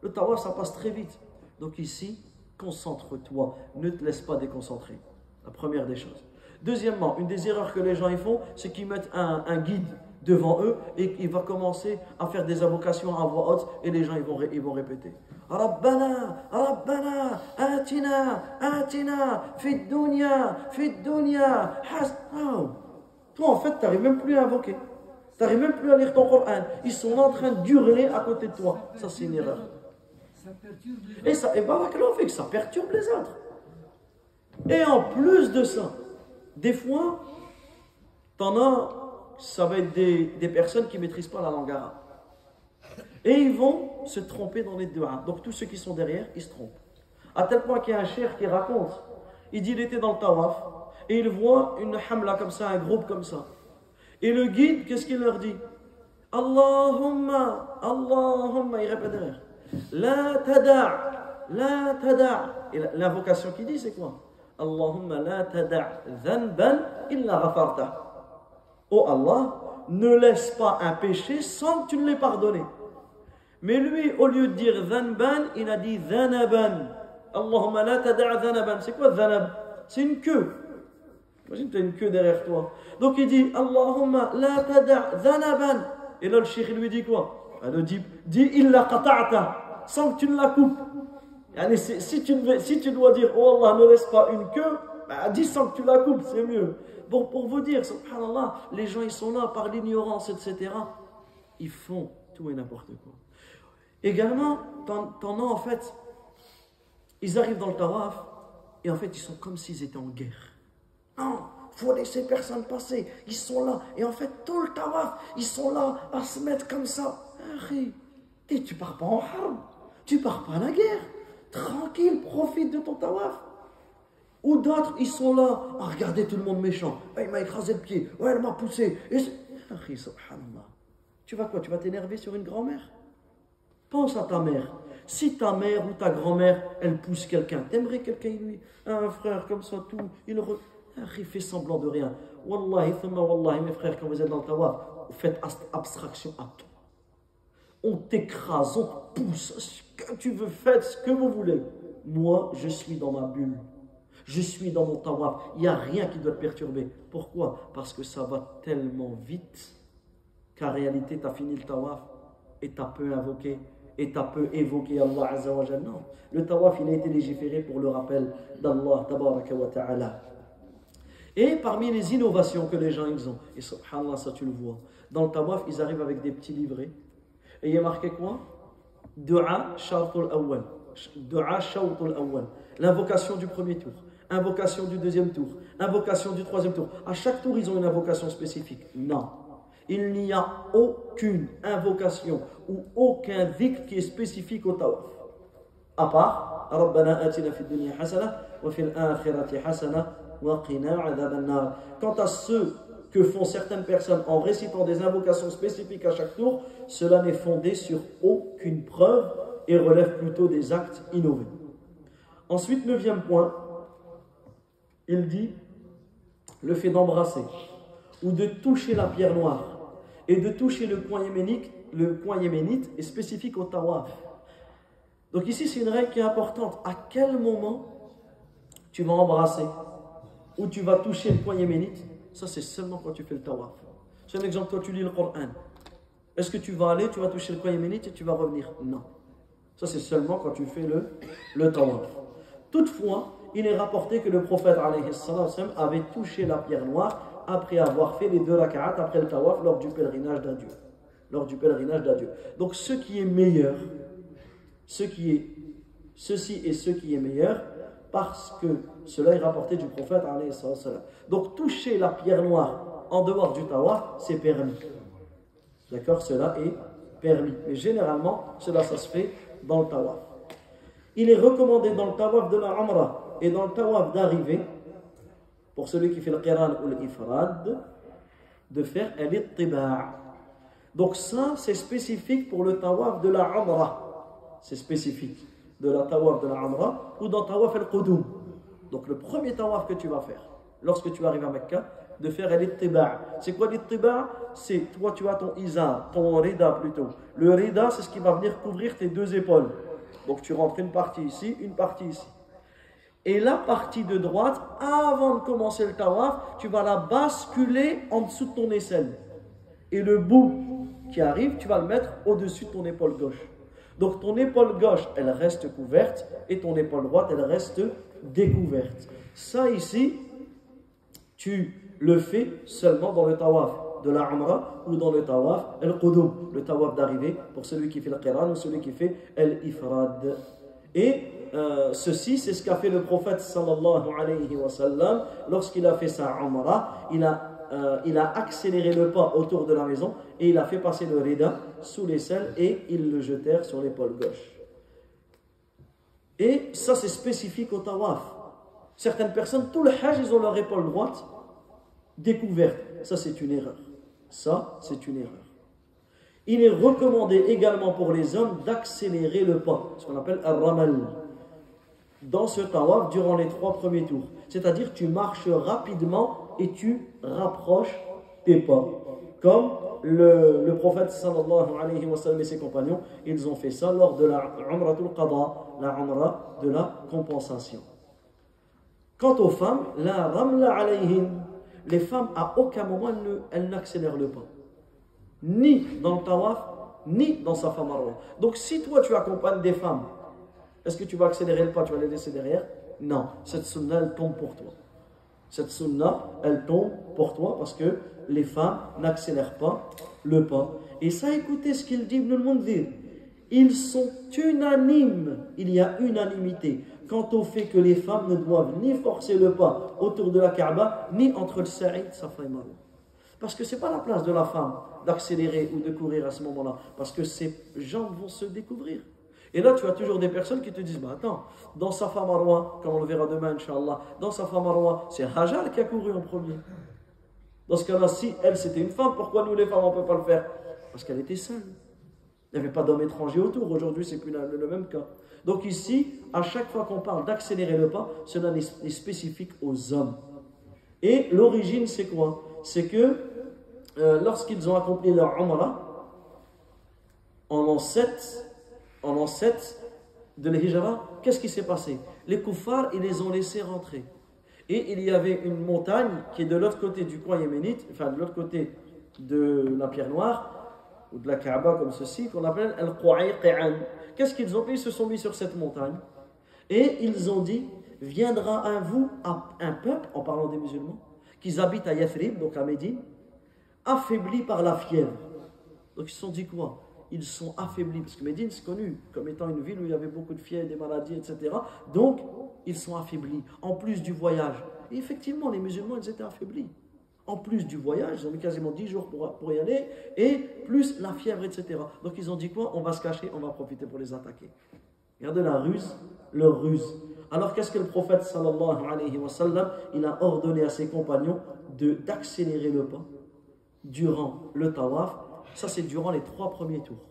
Le tawaf, ça passe très vite. Donc ici, concentre-toi. Ne te laisse pas déconcentrer. La première des choses. Deuxièmement, une des erreurs que les gens ils font, c'est qu'ils mettent un guide devant eux et il va commencer à faire des invocations à voix haute et les gens ils vont répéter Rabbana, Rabbana, Atina, Fid dunya, oh. Toi en fait tu n'arrives même plus à invoquer, tu n'arrives même plus à lire ton Coran, ils sont en train d'hurler à côté de toi. Ça c'est une erreur. Et ça, ça perturbe les autres. Et en plus de ça, des fois t'en as, ça va être des personnes qui ne maîtrisent pas la langue arabe. Et ils vont se tromper dans les du'a. Donc tous ceux qui sont derrière, ils se trompent. À tel point qu'il y a un cheikh qui raconte, il dit il était dans le tawaf, et il voit une hamla comme ça, un groupe comme ça. Et le guide, qu'est-ce qu'il leur dit? Allahumma, Allahumma, il répète derrière. La tada'. Et l'invocation qu'il dit, c'est quoi? Allahumma la tada' dhanban illa ghafarta. Oh Allah, ne laisse pas un péché sans que tu ne l'aies pardonné. Mais lui, au lieu de dire dhanban, il a dit dhanaban. Allahumma la tada'a dhanaban. C'est quoi dhanab? C'est une queue. Imagine, tu as une queue derrière toi. Donc il dit Allahumma la tada'a dhanaban. Et là, le cheikh lui dit quoi? Il dit illa qata'ta, sans que tu ne la coupes. Si tu dois dire oh Allah, ne laisse pas une queue, dis sans que tu la coupes, c'est mieux. Bon, pour vous dire, subhanallah, les gens ils sont là par l'ignorance, etc. Ils font tout et n'importe quoi. Également, t'en as en fait, ils arrivent dans le tawaf et en fait ils sont comme s'ils étaient en guerre. Non, faut laisser personne passer. Ils sont là et en fait tout le tawaf, ils sont là à se mettre comme ça. Et tu pars pas en harb, tu pars pas à la guerre. Tranquille, profite de ton tawaf. Ou d'autres, ils sont là à regarder tout le monde méchant. Il m'a écrasé le pied, ouais, elle m'a poussé. Subhanallah. Tu vas quoi? Tu vas t'énerver sur une grand-mère? Pense à ta mère. Si ta mère ou ta grand-mère, elle pousse quelqu'un, t'aimerais quelqu'un, lui, un frère comme ça, tout, il fait semblant de rien. Wallahi, wallahi, mes frères, quand vous êtes dans le tawaf, faites abstraction à tout. On t'écrase, on te pousse, ce que tu veux, faites ce que vous voulez. Moi, je suis dans ma bulle. Je suis dans mon tawaf. Il n'y a rien qui doit te perturber. Pourquoi? Parce que ça va tellement vite qu'en réalité, tu as fini le tawaf et tu as peu invoqué et tu as peu évoqué Allah Azza wa Jalla. Non. Le tawaf, il a été légiféré pour le rappel d'Allah Tabaraka wa Ta'ala. Et parmi les innovations que les gens ils ont, et subhanallah, ça tu le vois, dans le tawaf, ils arrivent avec des petits livrets. Et il y a marqué quoi? Dua Shawtul Awwal. Dua Shawtul Awwal. L'invocation du premier tour. Invocation du deuxième tour. Invocation du troisième tour. À chaque tour, ils ont une invocation spécifique. Non. Il n'y a aucune invocation ou aucun dhikr qui est spécifique au tawaf. À part Rabbana atina fid dunya hasana wa fil akhirati hasana wa qina adhaban nar. Quant à ceux que font certaines personnes en récitant des invocations spécifiques à chaque tour, cela n'est fondé sur aucune preuve et relève plutôt des actes innovés. Ensuite, 9e point, il dit le fait d'embrasser ou de toucher la pierre noire et de toucher le coin yéménite est spécifique au tawaf. Donc ici, c'est une règle qui est importante. À quel moment tu vas embrasser ou tu vas toucher le coin yéménite? Ça, c'est seulement quand tu fais le tawaf. C'est un exemple, toi, tu lis le Coran. Est-ce que tu vas aller, tu vas toucher le coin yéménite et tu vas revenir? Non. Ça, c'est seulement quand tu fais le tawaf. Toutefois, il est rapporté que le prophète alayhi salam avait touché la pierre noire après avoir fait les 2 raka'at après le tawaf lors du pèlerinage d'adieu. Donc, ce qui est meilleur, ceci est ce qui est meilleur, parce que cela est rapporté du prophète alayhi salam. Donc, toucher la pierre noire en dehors du tawaf, c'est permis. D'accord? Cela est permis. Mais généralement, ça se fait dans le tawaf. Il est recommandé dans le tawaf de la Umrah et dans le tawaf d'arrivée, pour celui qui fait le qiran ou l'ifrad, de faire al-ittiba'. Donc ça, c'est spécifique pour le tawaf de la Umrah. C'est spécifique de la tawaf de la Umrah ou dans tawaf al-qudum. Donc le premier tawaf que tu vas faire, lorsque tu arrives à Mecca, de faire al-ittiba'. C'est quoi l'ittiba'? C'est toi, tu as ton izar, ton rida plutôt. Le rida, c'est ce qui va venir couvrir tes 2 épaules. Donc tu rentres une partie ici, une partie ici. Et la partie de droite, avant de commencer le tawaf, tu vas la basculer en dessous de ton aisselle. Et le bout qui arrive, tu vas le mettre au-dessus de ton épaule gauche. Donc ton épaule gauche, elle reste couverte et ton épaule droite, elle reste découverte. Ça ici, tu le fais seulement dans le tawaf de la Umrah ou dans le tawaf al-Qudum, le tawaf d'arrivée pour celui qui fait le qiran ou celui qui fait al-ifrad. Et ceci, c'est ce qu'a fait le prophète sallallahu alayhi wa sallam lorsqu'il a fait sa Umrah. Il a accéléré le pas autour de la maison et il a fait passer le rida sous l'aisselle et ils le jetèrent sur l'épaule gauche. Et ça, c'est spécifique au tawaf. Certaines personnes, tout le hajj, ils ont leur épaule droite découverte. Ça, c'est une erreur. Il est recommandé également pour les hommes d'accélérer le pas, ce qu'on appelle ar-ramal, dans ce tawaf durant les 3 premiers tours. C'est-à-dire tu marches rapidement et tu rapproches tes pas. Comme le prophète sallallahu alayhi wa sallam et ses compagnons, ils ont fait ça lors de la Umratul Qada, la Umra de la compensation. Quant aux femmes, la ramla alayhin, les femmes à aucun moment elles n'accélèrent le pas. Ni dans le tawaf, ni dans Safa Marwa. Donc si toi tu accompagnes des femmes, est-ce que tu vas accélérer le pas, tu vas les laisser derrière? Non, cette sunna elle tombe pour toi. Cette sunna elle tombe pour toi parce que les femmes n'accélèrent pas le pas. Et ça, écoutez ce qu'il dit Ibn al-Mundhir. Ils sont unanimes, il y a unanimité quant au fait que les femmes ne doivent ni forcer le pas autour de la Kaaba, ni entre le Sa'id, Safa et Marwa. Parce que ce n'est pas la place de la femme d'accélérer ou de courir à ce moment-là. Parce que ces jambes vont se découvrir. Et là, tu as toujours des personnes qui te disent, bah attends, dans Safa Marwa, comme on le verra demain, Inch'Allah, dans Safa Marwa, c'est Hajar qui a couru en premier. Dans ce cas-là, si elle c'était une femme, pourquoi nous les femmes on ne peut pas le faire? Parce qu'elle était seule. Il n'y avait pas d'hommes étrangers autour. Aujourd'hui, c'est plus le même cas. Donc ici, à chaque fois qu'on parle d'accélérer le pas, cela est spécifique aux hommes. Et l'origine, c'est quoi? C'est que lorsqu'ils ont accompli leur Umrah, en l'an 7 de l'Hijra, qu'est-ce qui s'est passé? Les kuffars, ils les ont laissés rentrer. Et il y avait une montagne qui est de l'autre côté du coin yéménite, enfin de l'autre côté de la pierre noire, ou de la Kaaba comme ceci, qu'on appelle Al-Qu'a'iq'an. Qu'est-ce qu'ils ont fait? Ils se sont mis sur cette montagne. Et ils ont dit, viendra à vous un peuple, en parlant des musulmans, qui habitent à Yathrib, donc à Médine, affaiblis par la fièvre. Donc ils se sont dit quoi? Ils sont affaiblis, parce que Médine c'est connu comme étant une ville où il y avait beaucoup de fièvre, des maladies, etc. Donc ils sont affaiblis, en plus du voyage. Et effectivement, les musulmans, ils étaient affaiblis. En plus du voyage, ils ont mis quasiment 10 jours pour y aller, et plus la fièvre, etc. Donc ils ont dit quoi? On va se cacher, on va profiter pour les attaquer. Regardez la ruse, leur ruse. Alors qu'est-ce que le prophète sallallahu alayhi wa sallam, il a ordonné à ses compagnons d'accélérer le pas durant le tawaf. Ça c'est durant les 3 premiers tours.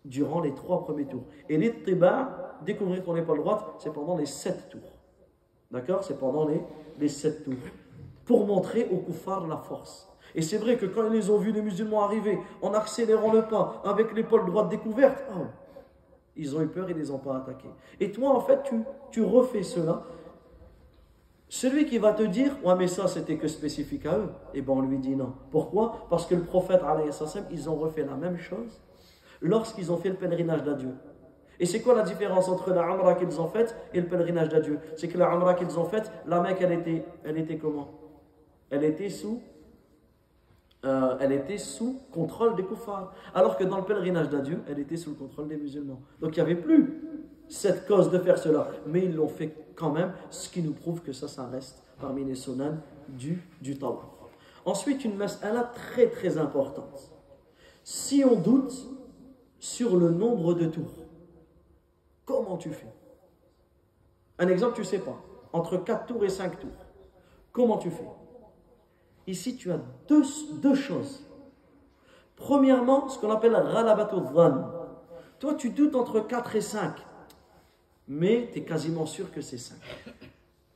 Durant les 3 premiers tours. Et l'ittiba', découvrir ton épaule droite, c'est pendant les 7 tours. D'accord? C'est pendant les 7 tours. Pour montrer aux kuffars la force. Et c'est vrai que quand ils les ont vus, les musulmans arriver, en accélérant le pas, avec l'épaule droite découverte, oh, ils ont eu peur et ils ne les ont pas attaqués. Et toi, en fait, tu refais cela. Celui qui va te dire, ouais, mais ça, c'était que spécifique à eux, eh bien, on lui dit non. Pourquoi? Parce que le prophète, alayhi salam, ils ont refait la même chose lorsqu'ils ont fait le pèlerinage d'adieu. Et c'est quoi la différence entre la Umrah qu'ils ont faite et le pèlerinage d'adieu? C'est que la Umrah qu'ils ont faite, la Mecque, elle était comment? Elle était sous contrôle des kuffars. Alors que dans le pèlerinage d'adieu, elle était sous le contrôle des musulmans. Donc il n'y avait plus cette cause de faire cela. Mais ils l'ont fait quand même, ce qui nous prouve que ça reste parmi les sunan du tawaf. Ensuite, une mas'ala très très importante. Si on doute sur le nombre de tours, comment tu fais? Un exemple, tu ne sais pas. Entre 4 tours et 5 tours. Comment tu fais? Ici, tu as deux choses. Premièrement, ce qu'on appelle Ghalabatu dhann. Toi, tu doutes entre 4 et 5, mais tu es quasiment sûr que c'est 5.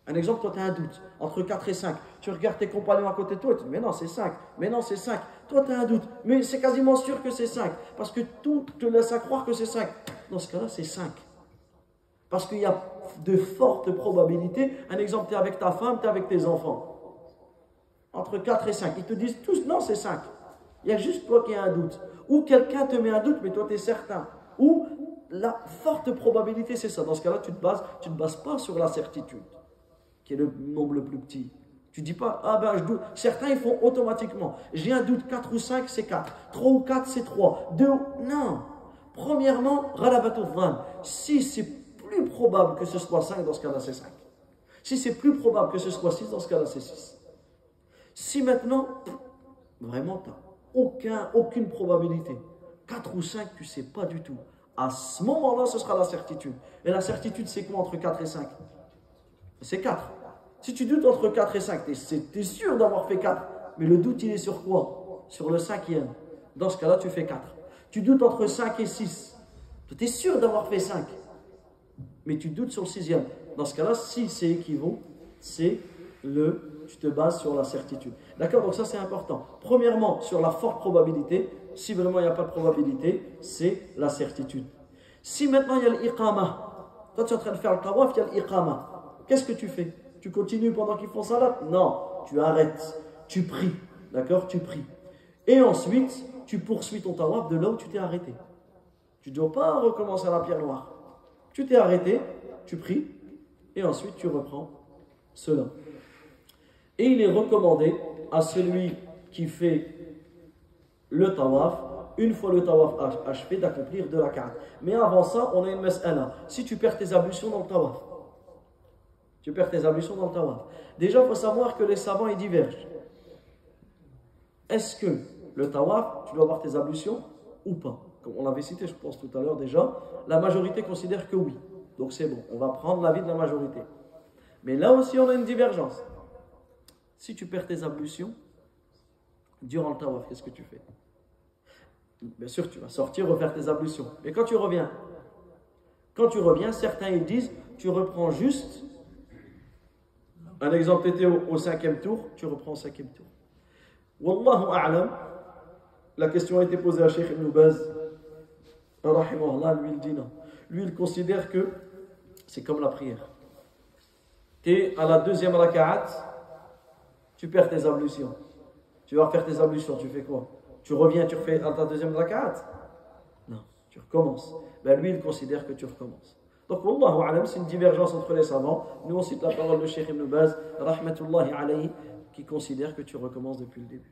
Un exemple, toi, tu as un doute entre 4 et 5. Tu regardes tes compagnons à côté de toi et tu dis, mais non, c'est 5. Mais non, c'est 5. Toi, tu as un doute, mais c'est quasiment sûr que c'est 5. Parce que tout te laisse à croire que c'est 5. Dans ce cas-là, c'est 5. Parce qu'il y a de fortes probabilités. Un exemple, tu es avec ta femme, tu es avec tes enfants. Entre 4 et 5. Ils te disent tous, non, c'est 5. Il y a juste toi qui as un doute. Ou quelqu'un te met un doute, mais toi, tu es certain. Ou la forte probabilité, c'est ça. Dans ce cas-là, tu ne te bases pas sur la certitude, qui est le nombre le plus petit. Tu ne dis pas, ah ben, je doute. Certains, ils font automatiquement. J'ai un doute, 4 ou 5, c'est 4. 3 ou 4, c'est 3. 2 ou... Non. Premièrement, Ghalabatu dhann. Si c'est plus probable que ce soit 5, dans ce cas-là, c'est 5. Si c'est plus probable que ce soit 6, dans ce cas-là, c'est 6. Si maintenant, vraiment, tu n'as aucune probabilité, 4 ou 5, tu ne sais pas du tout. À ce moment-là, ce sera la certitude. Et la certitude, c'est quoi entre 4 et 5? C'est 4. Si tu doutes entre 4 et 5, tu es sûr d'avoir fait 4. Mais le doute, il est sur quoi? Sur le 5e. Dans ce cas-là, tu fais 4. Tu doutes entre 5 et 6. Tu es sûr d'avoir fait 5. Mais tu doutes sur le 6e. Dans ce cas-là, si c'est équivaut, c'est le tu te bases sur la certitude. D'accord? Donc ça c'est important. Premièrement, sur la forte probabilité. Si vraiment il n'y a pas de probabilité, c'est la certitude. Si maintenant il y a l'iqama, toi tu es en train de faire le tawaf, il y a l'iqama. Qu'est-ce que tu fais? Tu continues pendant qu'ils font salat? Non, tu arrêtes. Tu pries. D'accord? Tu pries. Et ensuite, tu poursuis ton tawaf de là où tu t'es arrêté. Tu ne dois pas recommencer à la pierre noire. Tu t'es arrêté, tu pries, et ensuite tu reprends cela. Et il est recommandé à celui qui fait le tawaf, une fois le tawaf achevé, d'accomplir 2 rak'at. Mais avant ça, on a une mas'ala. Si tu perds tes ablutions dans le tawaf, tu perds tes ablutions dans le tawaf. Déjà, il faut savoir que les savants ils divergent. Est-ce que le tawaf, tu dois avoir tes ablutions ou pas? Comme on l'avait cité, je pense, tout à l'heure déjà, la majorité considère que oui. Donc c'est bon, on va prendre l'avis de la majorité. Mais là aussi, on a une divergence. Si tu perds tes ablutions durant le tawaf, qu'est-ce que tu fais? Bien sûr, tu vas sortir, refaire tes ablutions. Mais quand tu reviens, certains ils disent, tu reprends juste, un exemple, tu étais au 5e tour, tu reprends au 5e tour. Wallahu a'lam, la question a été posée à Cheikh Ibn Baz, rahimahullah, lui il dit non. Lui il considère que c'est comme la prière. Tu es à la 2e raka'at, tu perds tes ablutions. Tu vas refaire tes ablutions, tu fais quoi? Tu reviens, tu refais à ta 2e raka'at? Non, tu recommences. Ben lui il considère que tu recommences. Donc wallahu a'lam, c'est une divergence entre les savants. Nous on cite la parole de Cheikh Ibn Baz, rahmatullahi alayhi, qui considère que tu recommences depuis le début.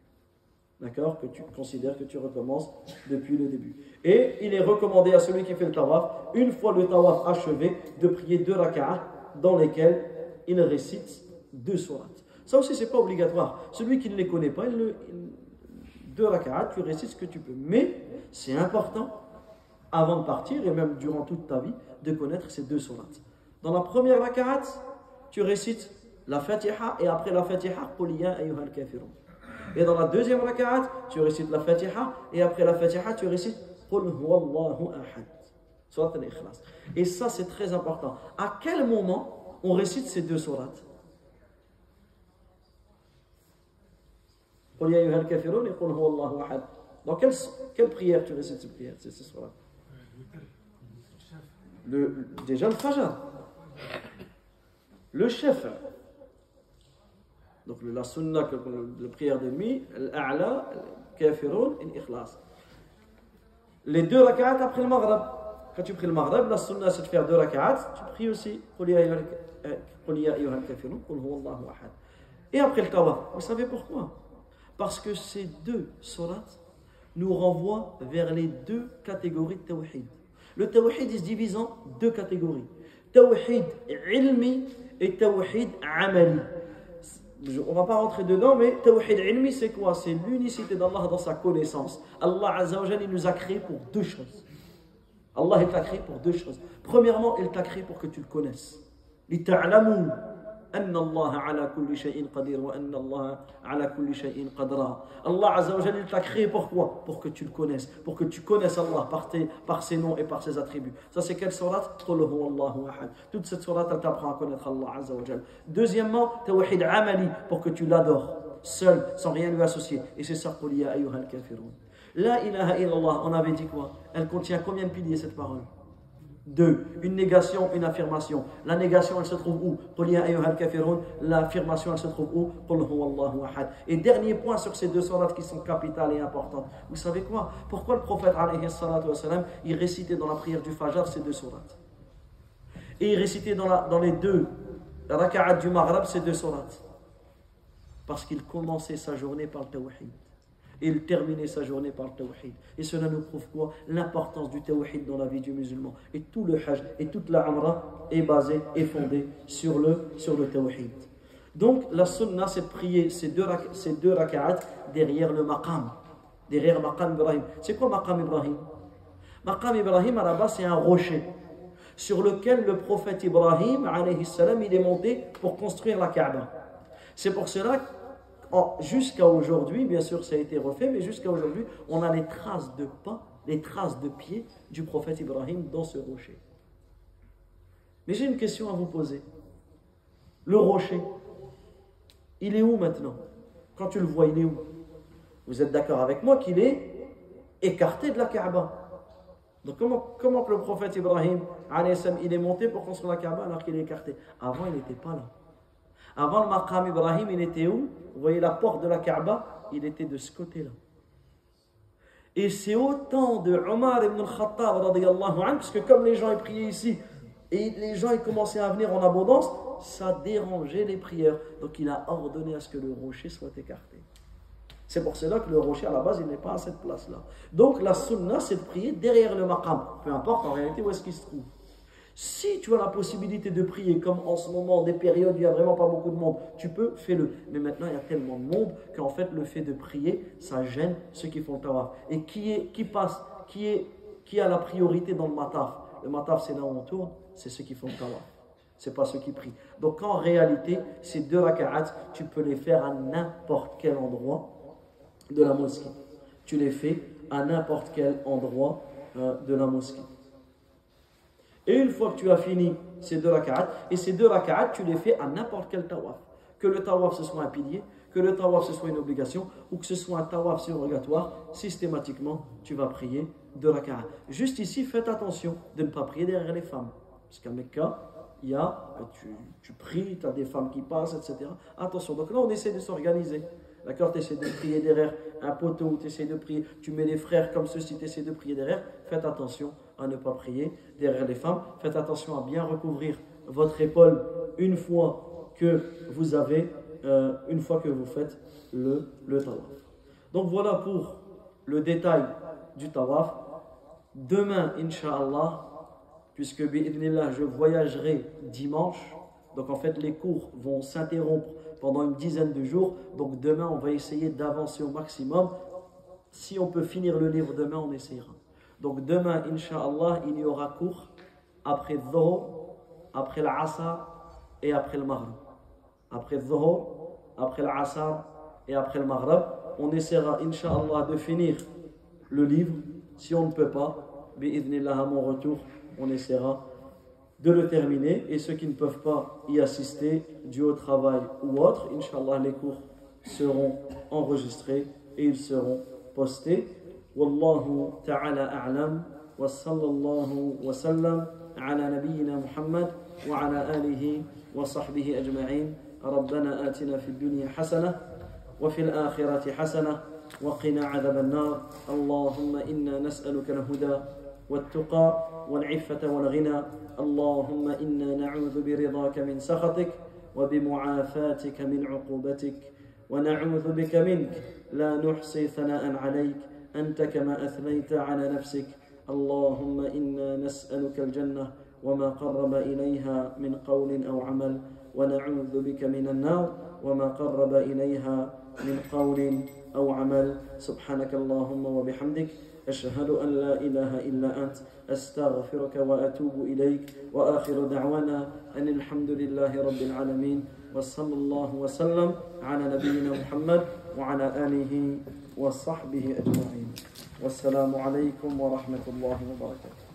D'accord? Que tu considères que tu recommences depuis le début. Et il est recommandé à celui qui fait le tawaf, une fois le tawaf achevé, de prier 2 raka'at dans lesquels il récite 2 sourates. Ça aussi, c'est pas obligatoire. Celui qui ne les connaît pas, 2 raka'at, tu récites ce que tu peux. Mais c'est important, avant de partir, et même durant toute ta vie, de connaître ces 2 sourates. Dans la première raka'at, tu récites la Fatiha, et après la Fatiha, Qul ya ayyuhal kafirun. Et dans la 2e raka'at, tu récites la Fatiha, et après la Fatiha, tu récites Qul huwallahu ahad. Surat al-Ikhlas. Et ça, c'est très important. À quel moment on récite ces 2 sourates? Qul ya ayyuhal kafirun et Qul huwallahu ahad. Dans quelle prière tu récites ces prières, ces sourates? Déjà le Fajr. Le chef. Donc la sunna, la prière de nuit, l'A'la, Kafirun et l'Ikhlas. Les 2 rak'at après le Maghrib. Quand tu pries le Maghrib, la sunna c'est de faire 2 rak'at. Tu pries aussi Qul ya ayyuhal kafirun, Qul huwallahu ahad. Et après le tawaf. Vous savez pourquoi? Parce que ces 2 sourates nous renvoient vers les 2 catégories de tawhid. Le tawhid il se divise en 2 catégories. Tawhid ilmi et tawhid amali. On ne va pas rentrer dedans, mais tawhid ilmi, c'est quoi? C'est l'unicité d'Allah dans sa connaissance. Allah Azza wa Jalla, il nous a créés pour 2 choses. Allah, il t'a créé pour 2 choses. Premièrement, il t'a créé pour que tu le connaisses. لِتَعْلَمُوا أَنَّ اللَّهَ عَلَى كُلِّ شَيْءٍ قَدِيرٌ وَأَنَّ اللَّهَ عَلَى كُلِّ شَيْءٍ قَدْرًا. Allah Azza wa Jalla, il t'a créé pourquoi? Pour que tu le connaisses. Pour que tu connaisses Allah par ses noms et par ses attributs. Ça, c'est quelle sourate? قُلْ هُوَ اللَّهُ أَحَدٌ. Toute cette sourate, elle t'apprend à connaître Allah Azza wa Jalla. Deuxièmement, tawhid amali, pour que tu l'adores, seul, sans rien lui associer. Et c'est ça, قُلْ يَا أَيُّهَا الْكَافِرُونَ. La ilaha illallah, on avait dit quoi? Elle contient combien de piliers cette parole? 2. Une négation, une affirmation. La négation, elle se trouve où? Qul ya ayyuhal kafirun. L'affirmation, elle se trouve où? Qul huwallahu ahad. Et dernier point sur ces 2 sourates qui sont capitales et importantes. Vous savez quoi? Pourquoi le prophète alayhi salatu wa salam, il récitait dans la prière du Fajr ces 2 sourates? Et il récitait dans les 2 raka'at du Maghrib ces 2 sourates? Parce qu'il commençait sa journée par le tawhid. Et il terminait sa journée par le tawhid. Et cela nous prouve quoi? L'importance du tawhid dans la vie du musulman. Et tout le hajj et toute la umrah est basée et fondée sur le tawhid. Donc la sunna, c'est de prier ces deux raka'at derrière le maqam. Derrière maqam Ibrahim. C'est quoi maqam Ibrahim? Maqam Ibrahim, à la base, c'est un rocher sur lequel le prophète Ibrahim, alayhi salam, il est monté pour construire la Kaaba. C'est pour cela que jusqu'à aujourd'hui, bien sûr ça a été refait, mais jusqu'à aujourd'hui, on a les traces de pas, les traces de pieds du prophète Ibrahim dans ce rocher. Mais j'ai une question à vous poser. Le rocher, Il est où maintenant? Quand tu le vois, il est où? Vous êtes d'accord avec moi qu'il est écarté de la Kaaba. Donc comment que le prophète Ibrahim, il est monté pour construire la Kaaba alors qu'il est écarté? Avant, il n'était pas là. Avant le maqam Ibrahim, il était où? Vous voyez la porte de la Kaaba, il était de ce côté-là. Et c'est au temps de Omar ibn al-Khattab, radiyallahu anhu, parce que comme les gens ils priaient ici, et les gens ils commençaient à venir en abondance, ça dérangeait les prières. Donc il a ordonné à ce que le rocher soit écarté. C'est pour cela que le rocher à la base il n'est pas à cette place-là. Donc la sunna c'est de prier derrière le maqam, peu importe en réalité où est-ce qu'il se trouve. Si tu as la possibilité de prier, comme en ce moment, des périodes où il n'y a vraiment pas beaucoup de monde, tu peux, fais-le. Mais maintenant, il y a tellement de monde qu'en fait, le fait de prier, ça gêne ceux qui font le tawaf. Et qui a la priorité dans le mataf? Le mataf, c'est là où on tourne, c'est ceux qui font le tawaf. Ce n'est pas ceux qui prient. Donc, en réalité, ces 2 raka'at, tu peux les faire à n'importe quel endroit de la mosquée. Tu les fais à n'importe quel endroit de la mosquée. Et une fois que tu as fini ces 2 raka'at, et ces 2 raka'at, tu les fais à n'importe quel tawaf. Que le tawaf ce soit un pilier, que le tawaf ce soit une obligation, ou que ce soit un tawaf surrogatoire, systématiquement, tu vas prier 2 raka'at. Juste ici, faites attention de ne pas prier derrière les femmes. Parce qu'à Mecca, il y a, tu pries, tu as des femmes qui passent, etc. Attention, donc là on essaie de s'organiser. D'accord, tu essaies de prier derrière un poteau, tu essaies de prier, tu mets les frères comme ceci, tu essaies de prier derrière. Faites attention à ne pas prier derrière les femmes. Faites attention à bien recouvrir votre épaule une fois que vous faites le tawaf. Donc voilà pour le détail du tawaf. Demain, Inch'Allah, puisque bi'idhnillah, je voyagerai dimanche, donc en fait les cours vont s'interrompre pendant une dizaine de jours. Donc demain, on va essayer d'avancer au maximum. Si on peut finir le livre demain, on essaiera. Donc demain, Inch'Allah, il y aura cours après Dhuhr, après l'Asr et après le Maghrib. Après Dhuhr, après l'Asr et après le Maghrib. On essaiera, Inch'Allah, de finir le livre. Si on ne peut pas, bi'idhnillah, à mon retour, on essaiera de le terminer. Et ceux qui ne peuvent pas y assister, dû au travail ou autre, Inch'Allah, les cours seront enregistrés et ils seront postés. Wallahu ta'ala a'lam wa sallallahu wa sallam ala nabiyyina Muhammad wa ala alihi wa sahbihi ajma'in. ربنا آتنا في الدنيا حسنة وفي الآخرة حسنة وقنا عذاب النار. اللهم إنا نسألك الهدى والتقى والعفة والغنى. اللهم إنا نعوذ برضاك من سخطك وبمعافاتك من عقوبتك ونعوذ بك منك لا نحصي ثناء عليك أنت كما أثنيت على نفسك. اللهم إنا نسألك الجنة وما قرب إليها من قول أو عمل ونعوذ بك من النار وما قرب إليها من قول أو عمل. سبحانك اللهم وبحمدك أشهد أن لا إله إلا أنت أستغفرك وأتوب إليك. وآخر دعوانا أن الحمد لله رب العالمين وصلى الله وسلم على نبينا محمد وعلى آله وصحبه أجمعين. والسلام عليكم ورحمة الله وبركاته.